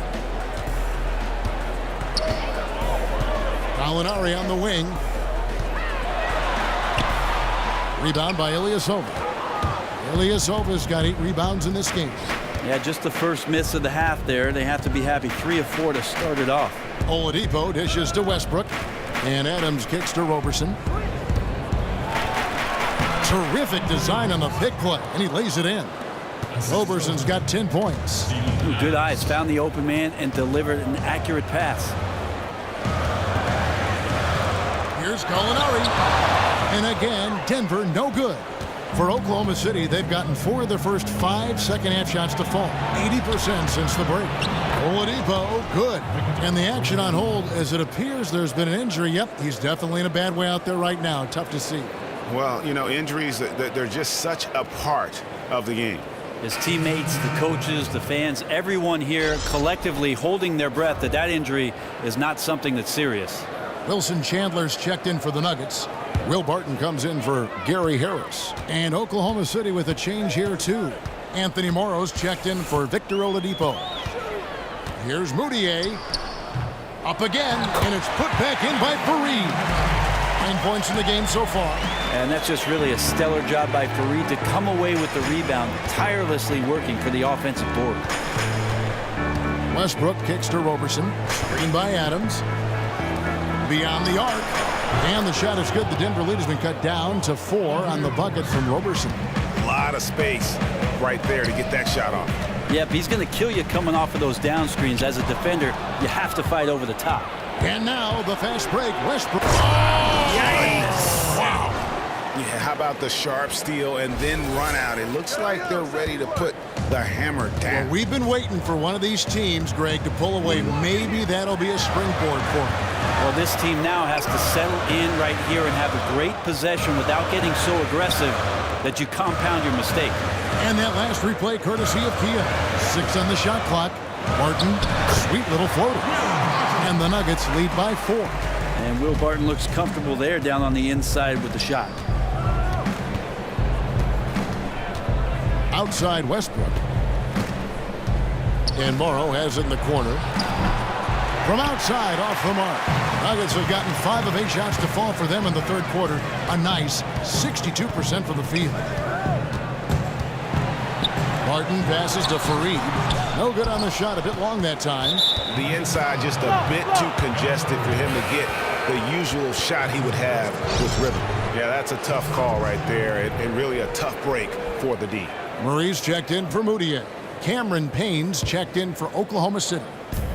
Gallinari on the wing. Rebound by Ilyasova. Ilyasova's got 8 rebounds in this game. Yeah, just the first miss of the half there. They have to be happy. 3 of 4 to start it off. Oladipo dishes to Westbrook. And Adams kicks to Roberson. Terrific design on the pick play, and he lays it in. Roberson's got 10 points. Good eyes, found the open man and delivered an accurate pass. Here's Gallinari. And again, Denver no good. For Oklahoma City, they've gotten 4 of their first 5 second-half shots to fall. 80% since the break. Oladipo, good. And the action on hold as it appears there's been an injury. Yep, he's definitely in a bad way out there right now. Tough to see. Well, you know, injuries, they're just such a part of the game. His teammates, the coaches, the fans, everyone here collectively holding their breath that injury is not something that's serious. Wilson Chandler's checked in for the Nuggets. Will Barton comes in for Gary Harris. And Oklahoma City with a change here, too. Anthony Morrow's checked in for Victor Oladipo. Here's Moutier. Up again, and it's put back in by Fareed. 9 points in the game so far. And that's just really a stellar job by Fareed to come away with the rebound, tirelessly working for the offensive board. Westbrook kicks to Roberson. Screen by Adams. Beyond the arc. And the shot is good. The Denver lead has been cut down to 4 on the bucket from Roberson. A lot of space right there to get that shot off. Yep, he's going to kill you coming off of those down screens. As a defender, you have to fight over the top. And now the fast break. Westbrook. Yikes. Wow. Yeah, how about the sharp steal and then run out? It looks like they're ready to put the hammer down. Well, we've been waiting for one of these teams, Greg, to pull away. Maybe that'll be a springboard for them. Well, this team now has to settle in right here and have a great possession without getting so aggressive that you compound your mistake. And that last replay courtesy of Kia. 6 on the shot clock. Barton, sweet little floater. And the Nuggets lead by 4. And Will Barton looks comfortable there down on the inside with the shot. Outside Westbrook. And Morrow has it in the corner. From outside, off the mark. Nuggets have gotten 5 of 8 shots to fall for them in the third quarter. A nice 62% from the field. Barton passes to Fareed. No good on the shot, a bit long that time. The inside just a bit too congested for him to get the usual shot he would have with rhythm. Yeah, that's a tough call right there, and really a tough break for the D. Murray's checked in for Moutier. Cameron Payne's checked in for Oklahoma City.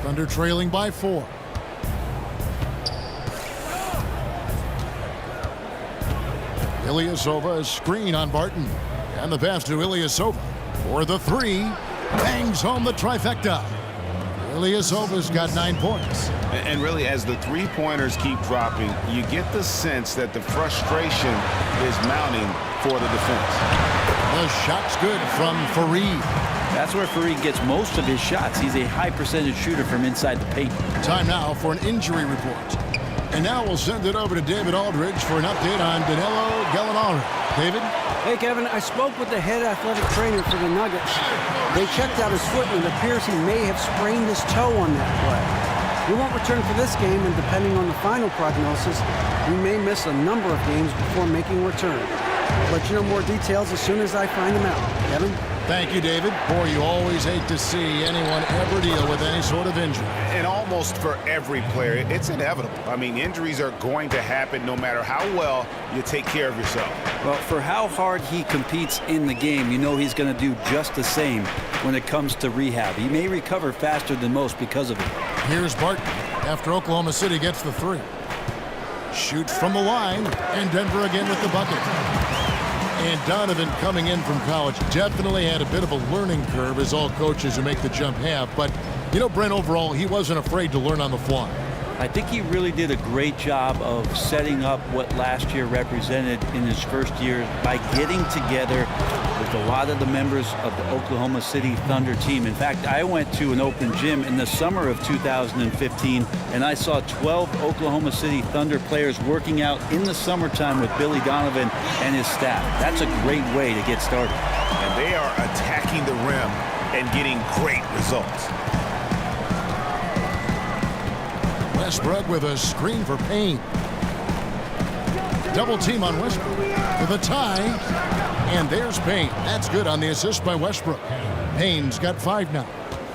Thunder trailing by 4. Ilyasova, screen on Barton. And the pass to Ilyasova for the 3. Bangs home the trifecta. Ilyasova's got 9 points. And really, as the three-pointers keep dropping, you get the sense that the frustration is mounting for the defense. The shot's good from Fareed. That's where Fareed gets most of his shots. He's a high percentage shooter from inside the paint. Time now for an injury report. And now we'll send it over to David Aldridge for an update on Danilo Gallinari. David? Hey, Kevin, I spoke with the head athletic trainer for the Nuggets. They checked out his foot, and it appears he may have sprained his toe on that play. He won't return for this game, and depending on the final prognosis, he may miss a number of games before making return. I'll let you know more details as soon as I find them out. Kevin? Thank you, David. Boy, you always hate to see anyone ever deal with any sort of injury. And almost for every player, it's inevitable. I mean, injuries are going to happen no matter how well you take care of yourself. Well, for how hard he competes in the game, you know he's going to do just the same when it comes to rehab. He may recover faster than most because of it. Here's Barton after Oklahoma City gets the 3. Shoots from the line, and Denver again with the bucket. And Donovan, coming in from college, definitely had a bit of a learning curve, as all coaches who make the jump have. But, you know, Brent, overall, he wasn't afraid to learn on the fly. I think he really did a great job of setting up what last year represented in his first year by getting together with a lot of the members of the Oklahoma City Thunder team. In fact, I went to an open gym in the summer of 2015, and I saw 12 Oklahoma City Thunder players working out in the summertime with Billy Donovan and his staff. That's a great way to get started. And they are attacking the rim and getting great results. Westbrook with a screen for Payne. Double team on Westbrook with a tie. And there's Payne. That's good on the assist by Westbrook. Payne's got 5 now.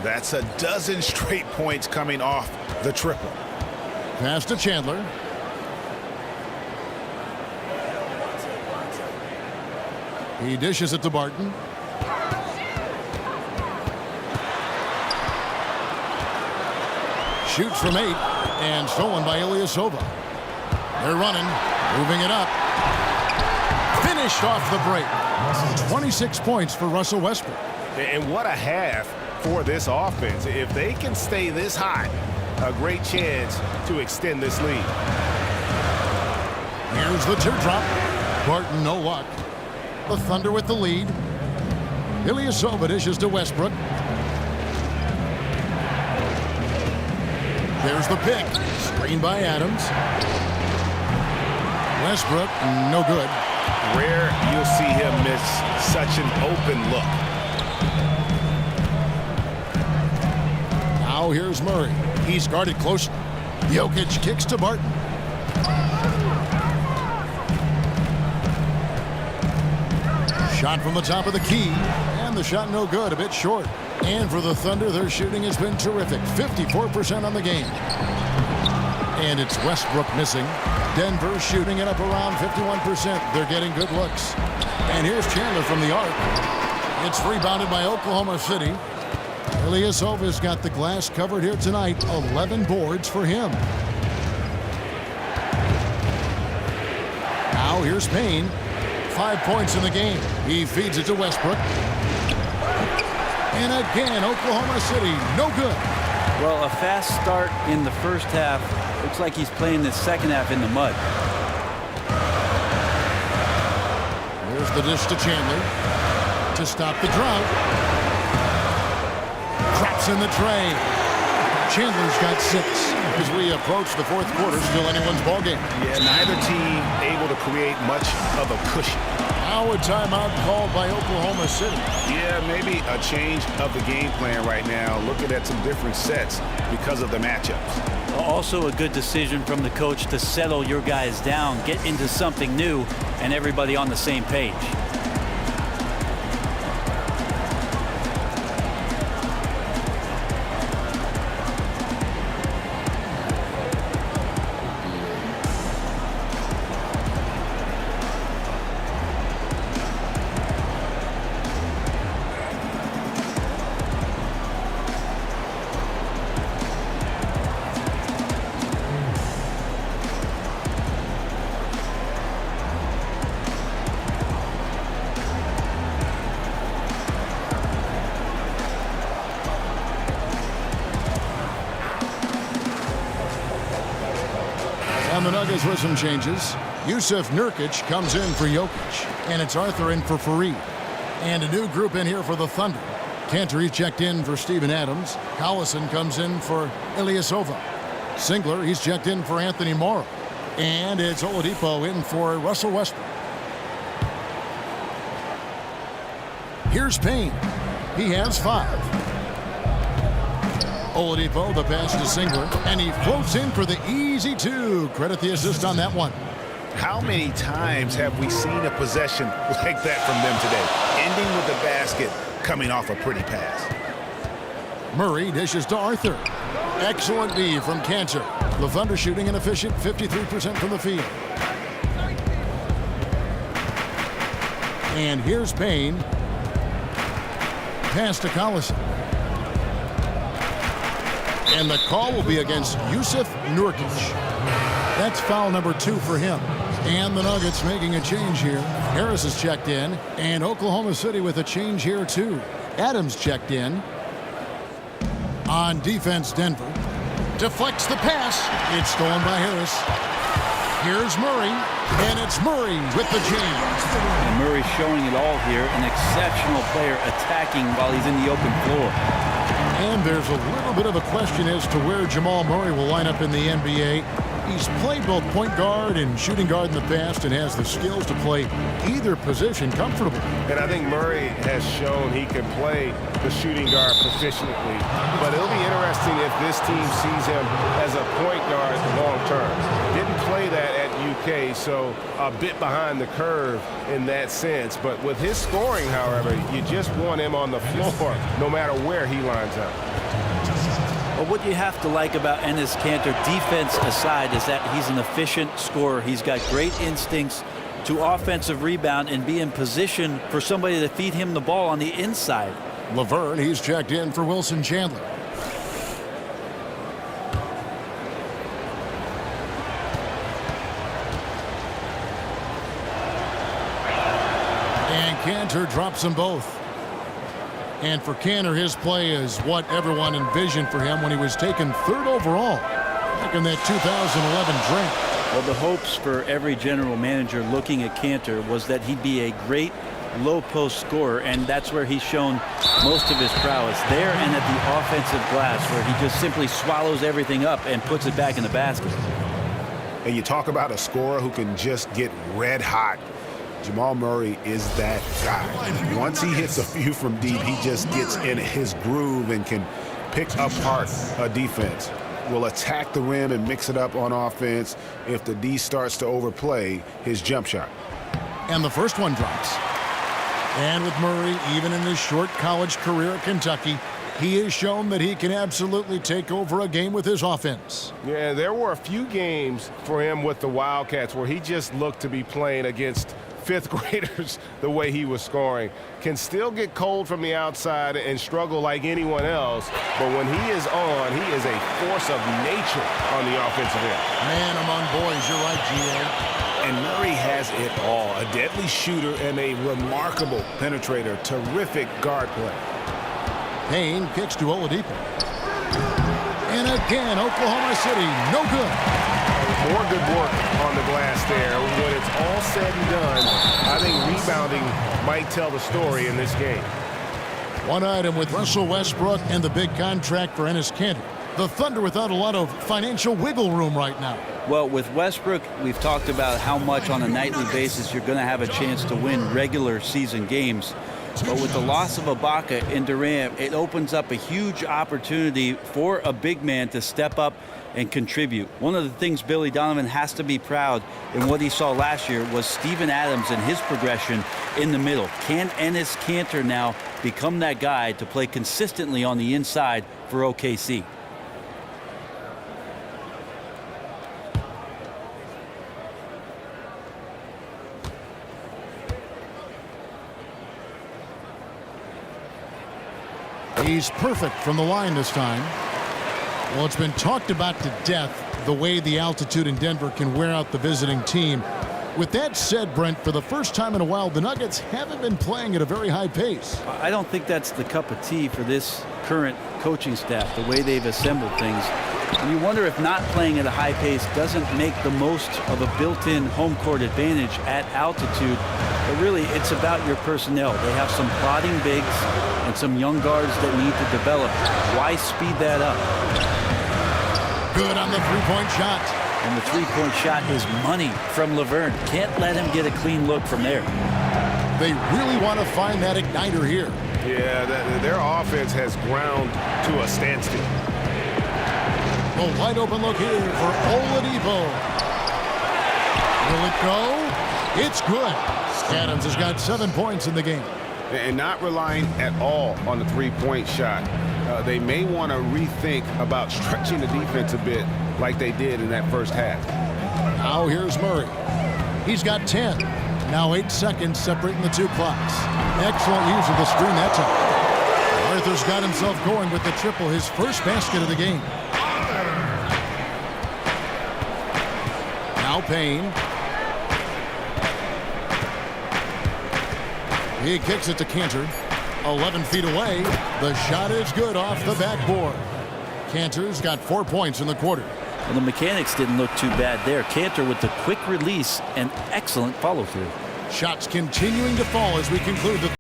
That's a dozen straight points coming off the triple. Pass to Chandler. He dishes it to Barton. Shoots from 8 and stolen by Ilyasova. They're running, moving it up. Finished off the break. 26 points for Russell Westbrook. And what a half for this offense. If they can stay this hot, a great chance to extend this lead. Here's the teardrop. Barton, no luck. The Thunder with the lead. Ilyasova dishes to Westbrook. There's the pick. Screen by Adams. Westbrook, no good. Rare you'll see him miss such an open look. Now here's Murray. He's guarded closely. Jokic kicks to Barton. Shot from the top of the key. And the shot no good, a bit short. And for the Thunder, their shooting has been terrific. 54% on the game. And it's Westbrook missing. Denver shooting it up around 51%. They're getting good looks. And here's Chandler from the arc. It's rebounded by Oklahoma City. Ilyasova's got the glass covered here tonight. 11 boards for him. Now here's Payne. 5 points in the game. He feeds it to Westbrook. And again, Oklahoma City, no good. Well, a fast start in the first half. Looks like he's playing the second half in the mud. Here's the dish to Chandler to stop the drought. Drops in the tray. Chandler's got 6. As we approach the fourth quarter, still anyone's ballgame. Yeah, neither team able to create much of a cushion. Now a timeout called by Oklahoma City. Yeah, maybe a change of the game plan right now, looking at some different sets because of the matchups. Also a good decision from the coach to settle your guys down, get into something new, and everybody on the same page. And the Nuggets with some changes. Yusuf Nurkic comes in for Jokic. And it's Arthur in for Fareed. And a new group in here for the Thunder. Cantor checked in for Steven Adams. Collison comes in for Ilyasova. Singler, he's checked in for Anthony Morrow. And it's Oladipo in for Russell Westbrook. Here's Payne. He has 5. Oladipo, the pass to Singler, and he floats in for the easy 2. Credit the assist on that one. How many times have we seen a possession like that from them today? Ending with the basket, coming off a pretty pass. Murray dishes to Arthur. Excellent D from Cantor. The Thunder shooting an efficient 53% from the field. And here's Payne. Pass to Collison. And the call will be against Yusuf Nurkic. That's foul number 2 for him. And the Nuggets making a change here. Harris is checked in. And Oklahoma City with a change here too. Adams checked in. On defense, Denver. Deflects the pass. It's stolen by Harris. Here's Murray. And it's Murray with the jam. And Murray showing it all here. An exceptional player attacking while he's in the open floor. And there's a little bit of a question as to where Jamal Murray will line up in the NBA. He's played both point guard and shooting guard in the past and has the skills to play either position comfortably. And I think Murray has shown he can play the shooting guard proficiently. But it'll be interesting if this team sees him as a point guard long term. Didn't play that at UK, so a bit behind the curve in that sense. But with his scoring, however, you just want him on the floor no matter where he lines up. Well, what you have to like about Enes Kanter, defense aside, is that he's an efficient scorer. He's got great instincts to offensive rebound and be in position for somebody to feed him the ball on the inside. Laverne, he's checked in for Wilson Chandler. And Cantor drops them both. And for Cantor, his play is what everyone envisioned for him when he was taken 3rd overall back in that 2011 draft. Well, the hopes for every general manager looking at Cantor was that he'd be a great low post scorer, and that's where he's shown most of his prowess, there and at the offensive glass, where he just simply swallows everything up and puts it back in the basket. And you talk about a scorer who can just get red hot. Jamal Murray is that guy. Once he hits a few from deep, he just gets in his groove and can pick apart a defense. Will attack the rim and mix it up on offense if the D starts to overplay his jump shot. And the first one drops. And with Murray, even in his short college career at Kentucky, he has shown that he can absolutely take over a game with his offense. Yeah, there were a few games for him with the Wildcats where he just looked to be playing against 5th graders the way he was scoring. Can still get cold from the outside and struggle like anyone else, but when he is on, he is a force of nature on the offensive end. Man among boys, you're right, G.A. And Murray has it all. A deadly shooter and a remarkable penetrator. Terrific guard play. Payne kicks to Oladipo. And again, Oklahoma City, no good. More good work on the glass there. When it's all said and done, I think rebounding might tell the story in this game. One item with Russell Westbrook and the big contract for Enes Kanter. The Thunder without a lot of financial wiggle room right now. Well, with Westbrook, we've talked about how much on a nightly basis you're going to have a chance to win regular season games. But with the loss of Ibaka and Durant, it opens up a huge opportunity for a big man to step up and contribute. One of the things Billy Donovan has to be proud in what he saw last year was Steven Adams and his progression in the middle. Can Enes Kanter now become that guy to play consistently on the inside for OKC? He's perfect from the line this time. Well, it's been talked about to death the way the altitude in Denver can wear out the visiting team. With that said, Brent, for the first time in a while, the Nuggets haven't been playing at a very high pace. I don't think that's the cup of tea for this current coaching staff, the way they've assembled things. And you wonder if not playing at a high pace doesn't make the most of a built-in home court advantage at altitude. But really, it's about your personnel. They have some plodding bigs and some young guards that need to develop. Why speed that up? Good on the three-point shot. And the three-point shot is money from Laverne. Can't let him get a clean look from there. They really want to find that igniter here. Yeah, their offense has ground to a standstill. A wide open look here for Oladipo. Will it go? It's good. Adams has got 7 points in the game. And not relying at all on the three-point shot. They may want to rethink about stretching the defense a bit like they did in that first half. Now here's Murray. He's got 10. Now 8 seconds separating the two clocks. Excellent use of the screen that time. Arthur's got himself going with the triple, his first basket of the game. Now Payne. He kicks it to Kanter. 11 feet away. The shot is good off the backboard. Kanter's got 4 points in the quarter. Well, the mechanics didn't look too bad there. Kanter with the quick release and excellent follow-through. Shots continuing to fall as we conclude the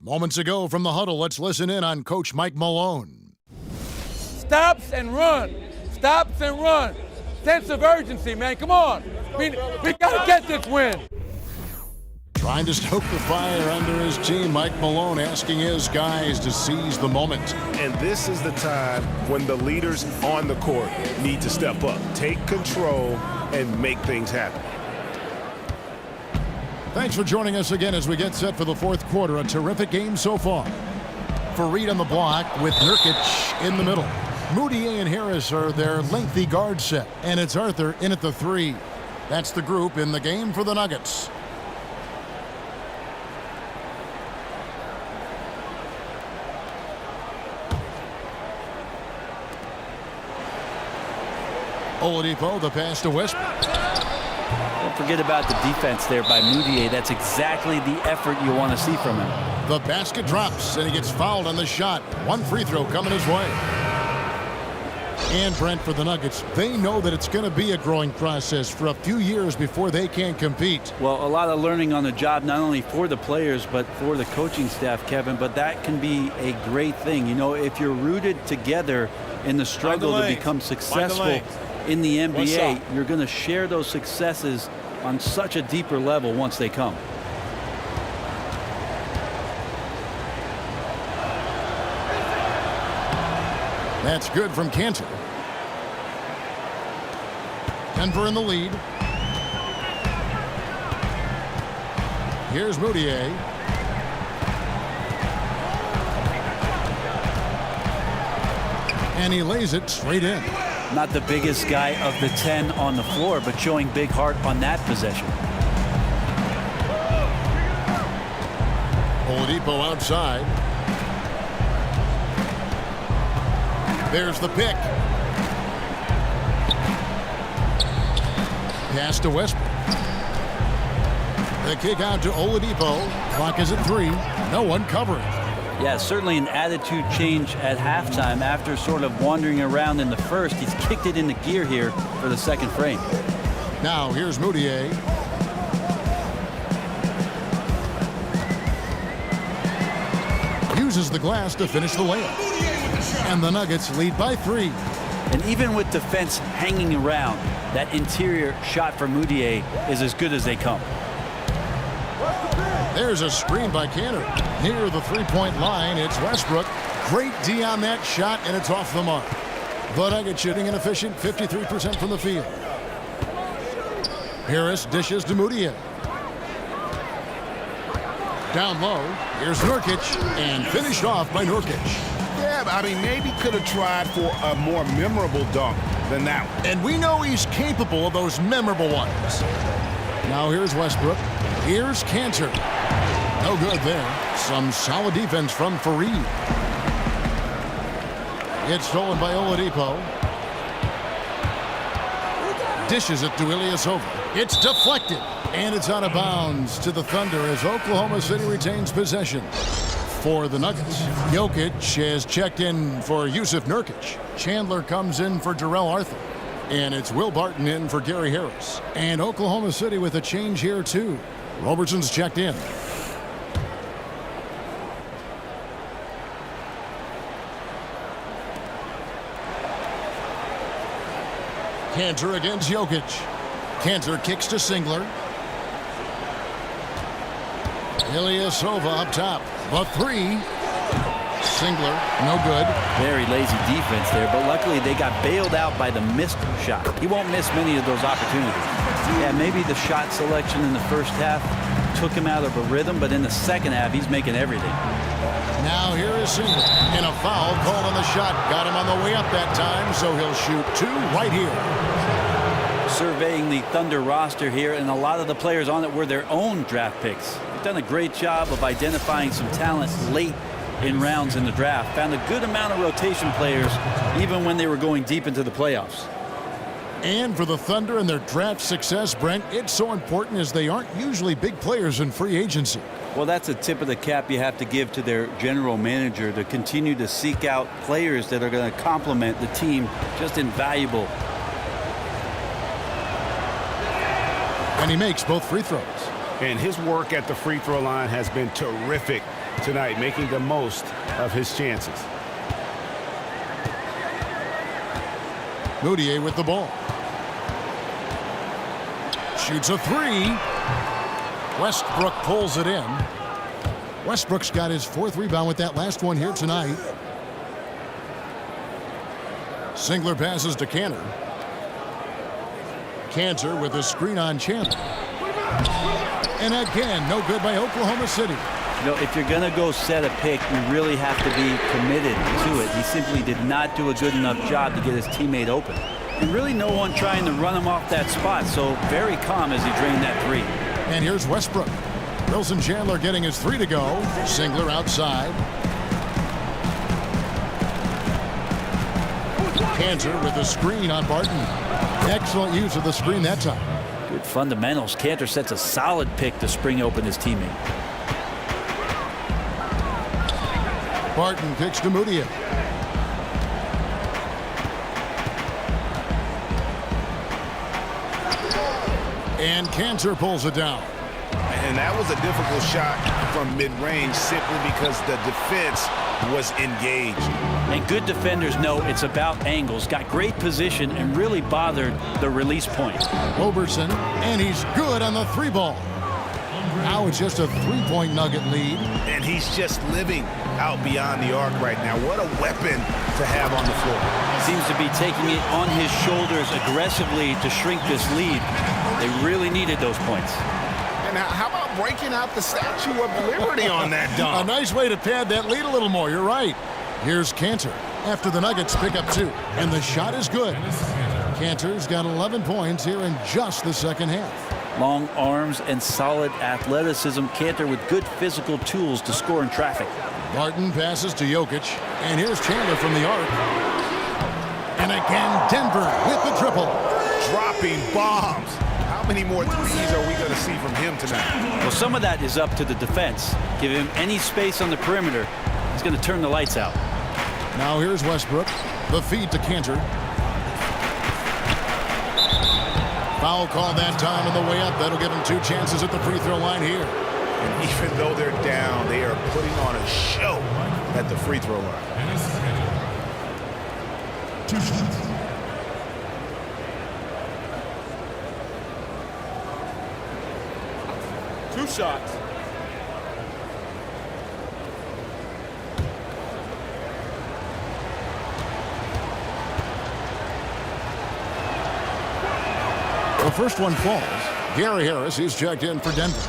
moments ago from the huddle. Let's listen in on Coach Mike Malone. Stops and run. Stops and run. Sense of urgency, man. Come on. We got to get this win. Trying to stoke the fire under his team, Mike Malone asking his guys to seize the moment. And this is the time when the leaders on the court need to step up, take control, and make things happen. Thanks for joining us again as we get set for the fourth quarter. A terrific game so far. Fareed on the block with Nurkic in the middle. Moutier and Harris are their lengthy guard set, and it's Arthur in at the 3. That's the group in the game for the Nuggets. Oladipo, the pass to Westbrook. Don't forget about the defense there by Moutier. That's exactly the effort you want to see from him. The basket drops, and he gets fouled on the shot. One free throw coming his way. And Brent, for the Nuggets, they know that it's going to be a growing process for a few years before they can compete. Well, a lot of learning on the job, not only for the players, but for the coaching staff, Kevin. But that can be a great thing. You know, if you're rooted together in the struggle to become successful in the NBA, you're going to share those successes on such a deeper level once they come. That's good from Cantor. Denver in the lead. Here's Moutier. And he lays it straight in. Not the biggest guy of the 10 on the floor, but showing big heart on that possession. Oladipo outside. There's the pick. Pass to Westbrook. The kick out to Oladipo. Clock is at 3. No one covering. Yeah, certainly an attitude change at halftime after sort of wandering around in the first. He's kicked it into gear here for the second frame. Now here's Moutier. Uses the glass to finish the layup. And the Nuggets lead by 3. And even with defense hanging around, that interior shot for Moutier is as good as they come. There's a screen by Cantor. Near the three-point line, it's Westbrook. Great D on that shot, and it's off the mark. The Nuggets shooting an efficient 53% from the field. Harris dishes to Moutier. Down low, here's Nurkic, and finished off by Nurkic. Yeah, I mean, maybe could have tried for a more memorable dunk than that one. And we know he's capable of those memorable ones. Now here's Westbrook. Here's Cantor. No good there. Some solid defense from Fareed. It's stolen by Oladipo. Dishes it to Ilyasova. It's deflected. And it's out of bounds to the Thunder as Oklahoma City retains possession. For the Nuggets, Jokic has checked in for Yusuf Nurkic. Chandler comes in for Jarrell Arthur. And it's Will Barton in for Gary Harris. And Oklahoma City with a change here too. Robertson's checked in. Cantor against Jokic. Cantor kicks to Singler. Ilyasova up top. The 3. Singler, no good. Very lazy defense there, but luckily they got bailed out by the missed shot. He won't miss many of those opportunities. Yeah, maybe the shot selection in the first half took him out of a rhythm, but in the second half, he's making everything. Now here is Singler. And a foul called on the shot. Got him on the way up that time, so he'll shoot 2 right here. Surveying the Thunder roster here, and a lot of the players on it were their own draft picks. They've done a great job of identifying some talent late in rounds in the draft. Found a good amount of rotation players even when they were going deep into the playoffs. And for the Thunder and their draft success, Brent, it's so important as they aren't usually big players in free agency. Well, that's a tip of the cap you have to give to their general manager to continue to seek out players that are going to complement the team. Just invaluable. And he makes both free throws. And his work at the free throw line has been terrific tonight, making the most of his chances. Moutier with the ball. Shoots a 3. Westbrook pulls it in. Westbrook's got his 4th rebound with that last one here tonight. Singler passes to Cantor. Cantor with a screen on Chandler. And again, no good by Oklahoma City. You know, if you're going to go set a pick, you really have to be committed to it. He simply did not do a good enough job to get his teammate open. And really no one trying to run him off that spot, so very calm as he drained that three. And here's Westbrook. Wilson Chandler getting his three to go. Singler outside. Kanter with a screen on Barton. Excellent use of the screen that time. Good fundamentals. Kanter sets a solid pick to spring open his teammate. Barton kicks to Mudiay. And Kanter pulls it down. And that was a difficult shot from mid-range simply because the defense was engaged. And good defenders know it's about angles. Got great position and really bothered the release point. Roberson, and he's good on the three ball. Now it's just a three-point Nugget lead. And he's just living out beyond the arc right now. What a weapon to have on the floor. Seems to be taking it on his shoulders aggressively to shrink this lead. They really needed those points. And how about breaking out the Statue of Liberty on that dunk? A nice way to pad that lead a little more. You're right. Here's Kanter after the Nuggets pick up 2. And the shot is good. Kanter's got 11 points here in just the second half. Long arms and solid athleticism. Kanter with good physical tools to score in traffic. Barton passes to Jokic. And here's Chandler from the arc. And again, Denver with the triple. Dropping bombs. How many more threes are we going to see from him tonight? Well, some of that is up to the defense. Give him any space on the perimeter. He's going to turn the lights out. Now here's Westbrook. The feed to Kanter. Foul call that time on the way up. That'll give him 2 chances at the free throw line here. And even though they're down, they are putting on a show at the free throw line. 2 shots. Two shots. The first one falls. Gary Harris is checked in for Denver.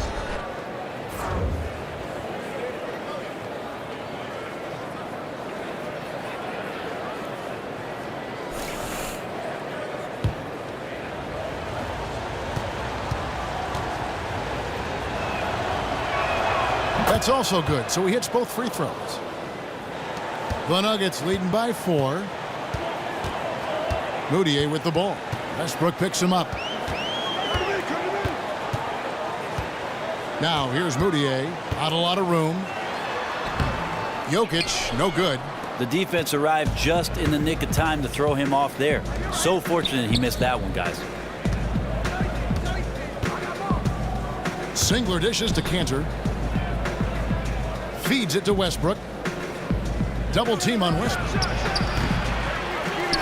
That's also good, so he hits both free throws. The Nuggets leading by 4. Mudiay with the ball. Westbrook picks him up. Now here's Mudiay. Not a lot of room. Jokic, no good. The defense arrived just in the nick of time to throw him off there. So fortunate he missed that one, guys. Singler dishes to Kanter. Feeds it to Westbrook. Double team on Westbrook.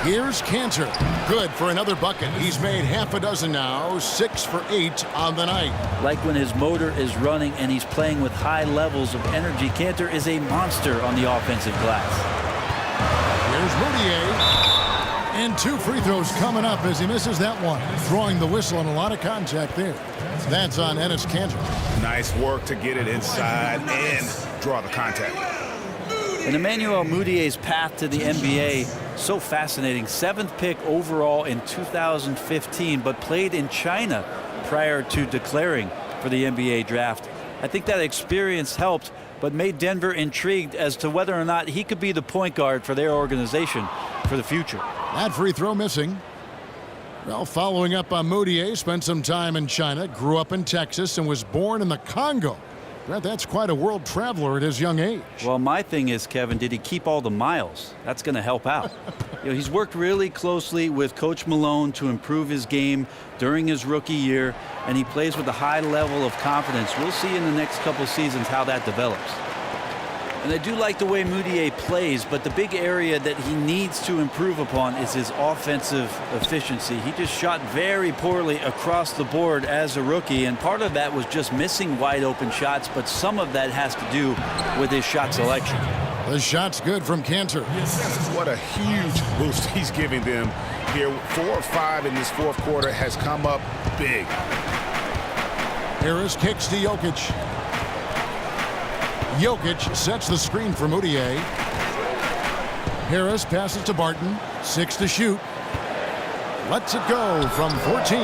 Here's Kanter. Good for another bucket. He's made half a dozen now. 6 for 8 on the night. Like when his motor is running and he's playing with high levels of energy, Kanter is a monster on the offensive glass. Here's Mudiay. And 2 free throws coming up as he misses that one. Throwing the whistle and a lot of contact there. That's on Enes Kanter. Nice work to get it inside and draw the contact. And Emmanuel Mudiay's path to the NBA, so fascinating. 7th pick overall in 2015, but played in China prior to declaring for the NBA draft. I think that experience helped, but made Denver intrigued as to whether or not he could be the point guard for their organization for the future. That free throw missing. Well, following up on Mudiay, spent some time in China, grew up in Texas, and was born in the Congo. That's quite a world traveler at his young age. Well, my thing is, Kevin, did he keep all the miles? That's going to help out. He's worked really closely with Coach Malone to improve his game during his rookie year, and he plays with a high level of confidence. We'll see in the next couple seasons how that develops. And I do like the way Mudiay plays, but the big area that he needs to improve upon is his offensive efficiency. He just shot very poorly across the board as a rookie, and part of that was just missing wide open shots, but some of that has to do with his shot selection. The shot's good from Kanter. What a huge boost he's giving them here. 4 or 5 in this 4th quarter has come up big. Harris kicks to Jokic. Jokic sets the screen for Moutier. Harris passes to Barton. 6 to shoot. Lets it go from 14.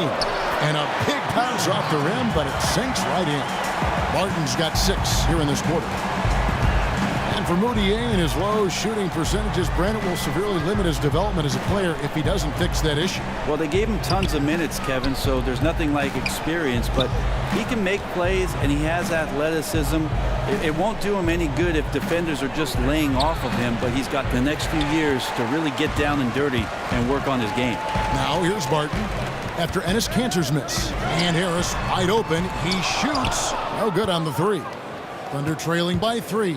And a big bounce off the rim, but it sinks right in. Barton's got 6 here in this quarter. And for Moutier and his low shooting percentages, Brandon will severely limit his development as a player if he doesn't fix that issue. Well, they gave him tons of minutes, Kevin, so there's nothing like experience, but he can make plays and he has athleticism. It won't do him any good if defenders are just laying off of him, but he's got the next few years to really get down and dirty and work on his game. Now here's Barton after Enes Kanter's miss. And Harris wide open. He shoots. No good on the 3. Thunder trailing by 3.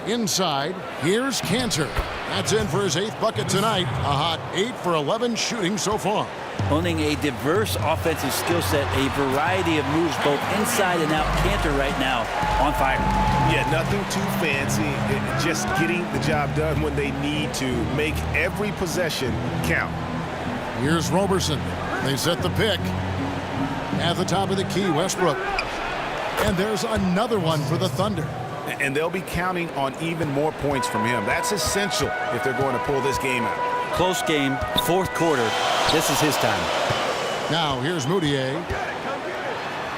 Inside, here's Kanter. That's in for his 8th bucket tonight. A hot 8 for 11 shooting so far. Owning a diverse offensive skill set, a variety of moves both inside and out. Kanter right now on fire. Yeah, nothing too fancy. Just getting the job done when they need to. Make every possession count. Here's Roberson. They set the pick. At the top of the key, Westbrook. And there's another one for the Thunder. And they'll be counting on even more points from him. That's essential if they're going to pull this game out. Close game, 4th quarter. This is his time. Now here's Moutier.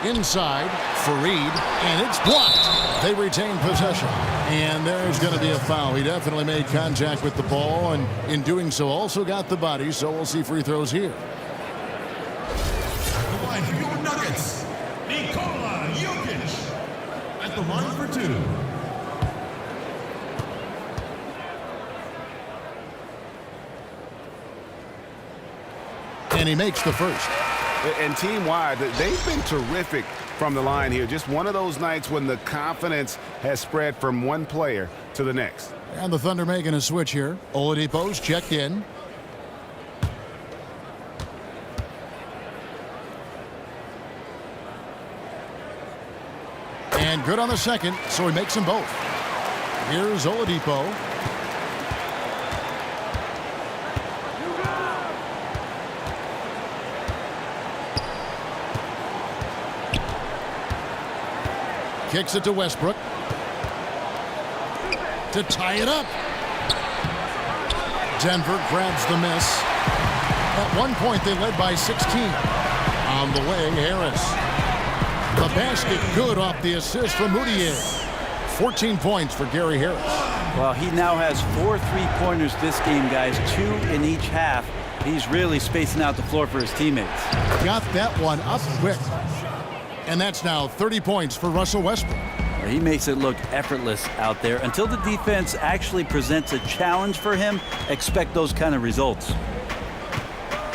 Inside, Fareed, and it's blocked. They retain possession. And there's going to be a foul. He definitely made contact with the ball, and in doing so also got the body, so we'll see free throws here. The line for your Nuggets, Nikola Jokic. At the line for 2. And he makes the first. And team-wide, they've been terrific from the line here. Just one of those nights when the confidence has spread from one player to the next. And the Thunder making a switch here. Oladipo's checked in. And good on the second, so he makes them both. Here's Oladipo. Kicks it to Westbrook. To tie it up. Denver grabs the miss. At one point, they led by 16. On the way, Harris. The basket good off the assist from Moutier. 14 points for Gary Harris. Well, he now has 4 3-pointers this game, guys. 2 in each half. He's really spacing out the floor for his teammates. Got that one up quick. And that's now 30 points for Russell Westbrook. He makes it look effortless out there. Until the defense actually presents a challenge for him, expect those kind of results.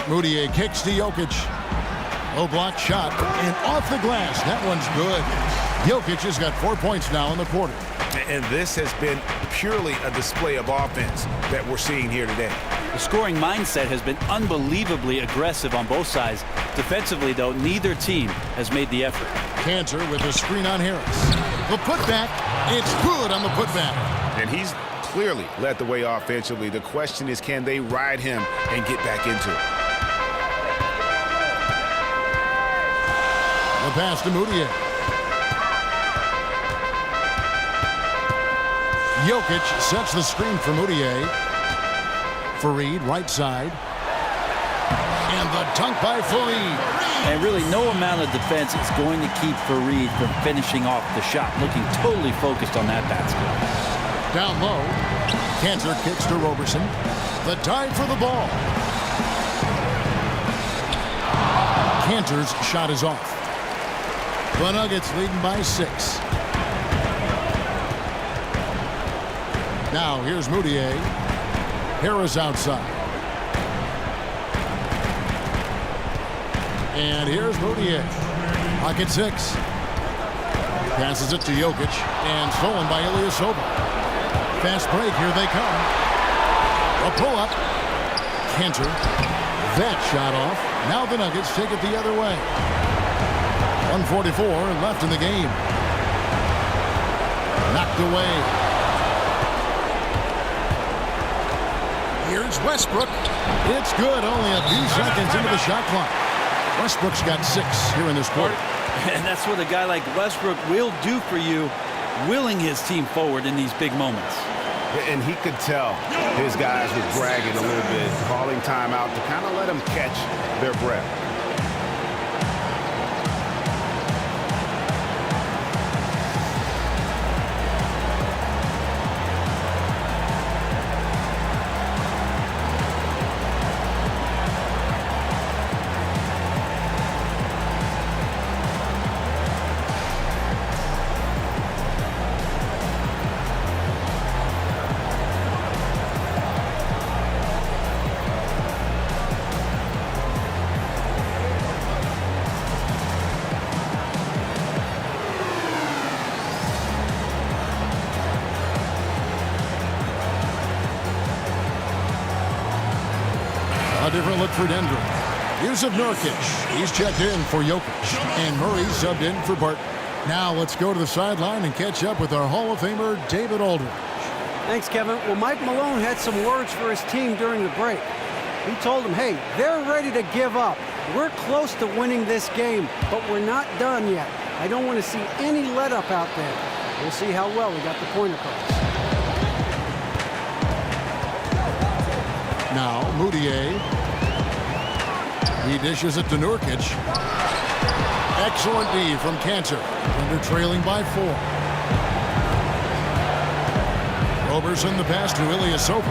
Moutier kicks to Jokic. Low block shot and off the glass. That one's good. Jokic has got 4 points now in the quarter. And this has been purely a display of offense that we're seeing here today. The scoring mindset has been unbelievably aggressive on both sides. Defensively, though, neither team has made the effort. Kanter with a screen on Harris. The putback, it's good on the putback. And he's clearly led the way offensively. The question is, can they ride him and get back into it? The pass to Moutier. Jokic sets the screen for Moutier. Fareed, right side. And the dunk by Fareed. And really, no amount of defense is going to keep Fareed from finishing off the shot, looking totally focused on that basket. Down low, Kanter kicks to Roberson. The dive for the ball. Kanter's shot is off. The Nuggets leading by 6. Now here's Moutier. Harris outside. And here's Moutier. Pocket 6. Passes it to Jokic. And stolen by Ilyasova. Fast break. Here they come. A pull-up. Kanter. That shot off. Now the Nuggets take it the other way. 1:44 left in the game. Knocked away. Here's Westbrook. It's good. Only a few seconds into the shot clock. Westbrook's got 6 here in this quarter. And that's what a guy like Westbrook will do for you willing his team forward in these big moments. And he could tell his guys were dragging a little bit, calling timeout to kind of let them catch their breath. A different look for Denver. Yusuf Nurkic. He's checked in for Jokic. And Murray subbed in for Barton. Now let's go to the sideline and catch up with our Hall of Famer, David Aldridge. Thanks, Kevin. Well, Mike Malone had some words for his team during the break. He told them, hey, they're ready to give up. We're close to winning this game, but we're not done yet. I don't want to see any let-up out there. We'll see how well we got the point across. Now, Moutier. He dishes it to Nurkic. Excellent D from Cantor. Thunder trailing by 4. Roberson the pass to Ilyasova.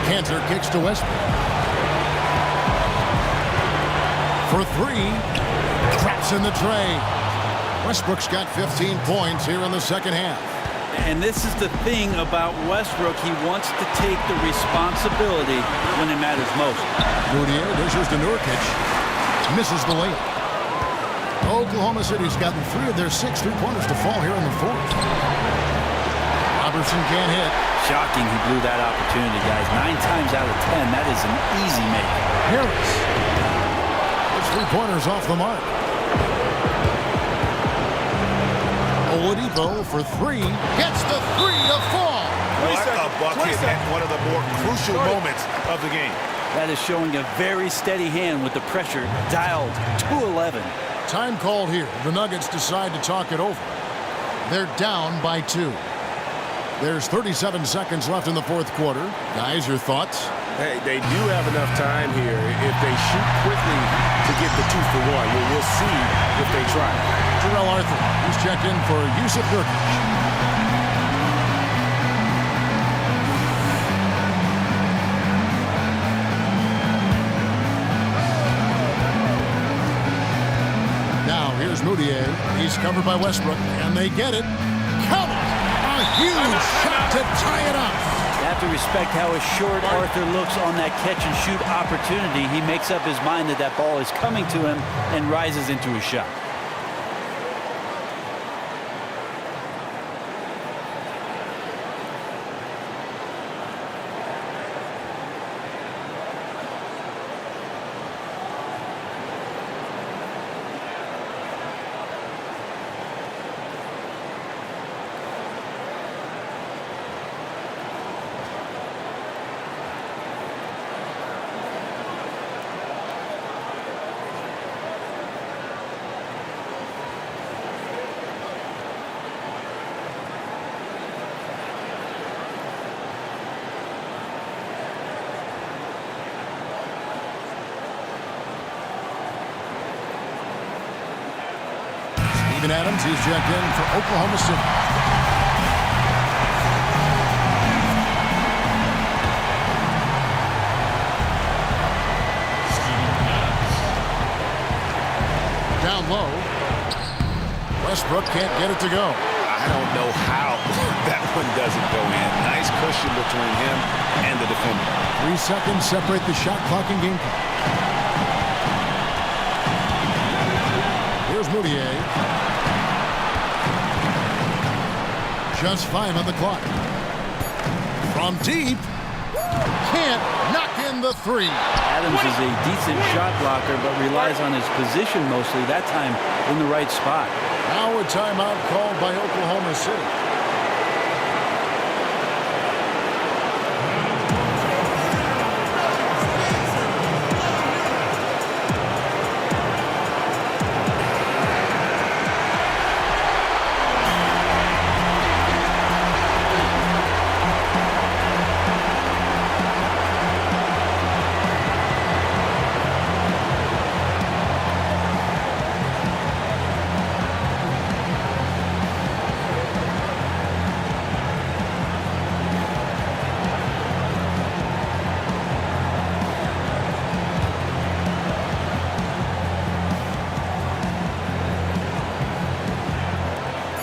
Cantor kicks to Westbrook. For 3. Traps in the tray. Westbrook's got 15 points here in the second half. And this is the thing about Westbrook. He wants to take the responsibility when it matters most. Moutier dishes to Nurkic. Misses the layup. Oklahoma City's gotten 3 of their 6 3-pointers to fall here in the fourth. Robertson can't hit. Shocking he blew that opportunity, guys. 9 times out of 10, that is an easy make. Harris. His 3-pointers off the mark. Oladipo for 3. Gets the 3 to fall. What a bucket at one of the more crucial moments of the game. That is showing a very steady hand with the pressure dialed to 11. Time called here. The Nuggets decide to talk it over. They're down by 2. There's 37 seconds left in the fourth quarter. Guys, your thoughts? Hey, they do have enough time here. If they shoot quickly to get the 2 for 1, we'll see if they try. Terrell Arthur. He's checked in for Yusuf Nurkic. Here's Moutier. He's covered by Westbrook, and they get it. Count it! A huge shot to tie it up. You have to respect how assured Arthur looks on that catch-and-shoot opportunity. He makes up his mind that that ball is coming to him and rises into his shot. Steven Adams, he's checked in for Oklahoma City. Down low. Westbrook can't get it to go. I don't know how that one doesn't go in. Nice cushion between him and the defender. 3 seconds separate the shot clock and game clock. Here's Moutier. Just 5 on the clock. From deep. Can't knock in the 3. Adams is a decent shot blocker, but relies on his position mostly, that time in the right spot. Now a timeout called by Oklahoma City.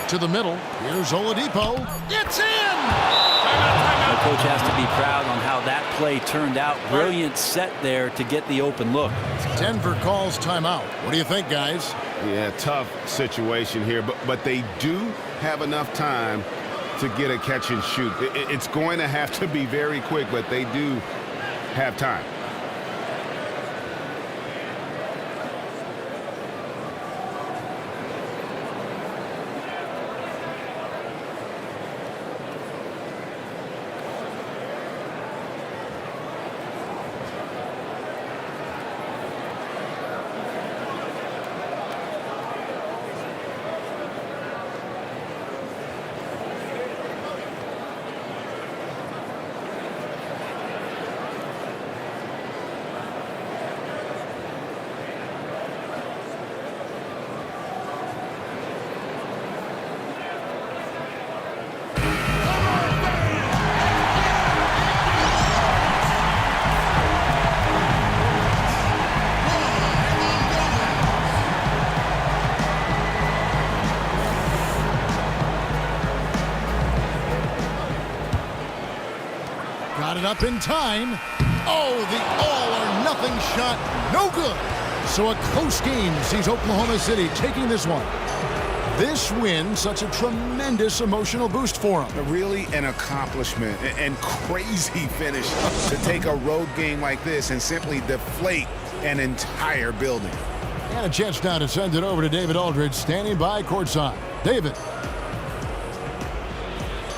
to the middle. Here's Oladipo. It's in! The coach has to be proud on how that play turned out. Brilliant set there to get the open look. Denver calls timeout. What do you think, guys? Yeah, tough situation here, but they do have enough time to get a catch and shoot. It's going to have to be very quick, but they do have time. Got it up in time. Oh, the all-or-nothing shot. No good. So a close game sees Oklahoma City taking this one. This win, such a tremendous emotional boost for them. Really an accomplishment and crazy finish to take a road game like this and simply deflate an entire building. And a chance now to send it over to David Aldridge, standing by courtside. David.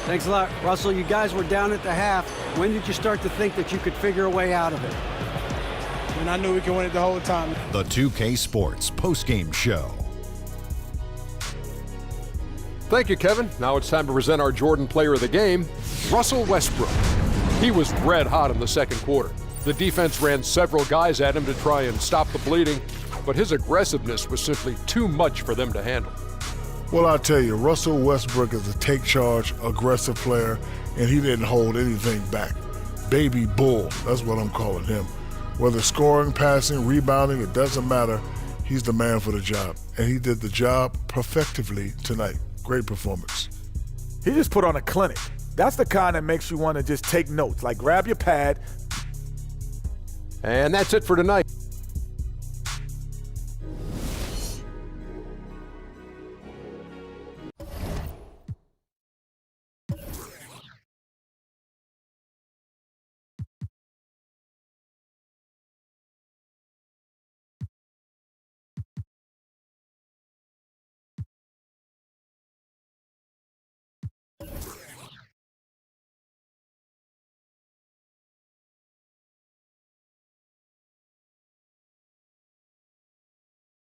Thanks a lot, Russell. You guys were down at the half. When did you start to think that you could figure a way out of it? And I knew we could win it the whole time. The 2K Sports postgame show. Thank you, Kevin. Now it's time to present our Jordan Player of the Game, Russell Westbrook. He was red hot in the second quarter. The defense ran several guys at him to try and stop the bleeding, but his aggressiveness was simply too much for them to handle. Well, I'll tell you, Russell Westbrook is a take-charge, aggressive player, and he didn't hold anything back. Baby Bull, that's what I'm calling him. Whether scoring, passing, rebounding, it doesn't matter. He's the man for the job, and he did the job perfectively tonight. Great performance. He just put on a clinic. That's the kind that makes you want to just take notes, like grab your pad. And that's it for tonight.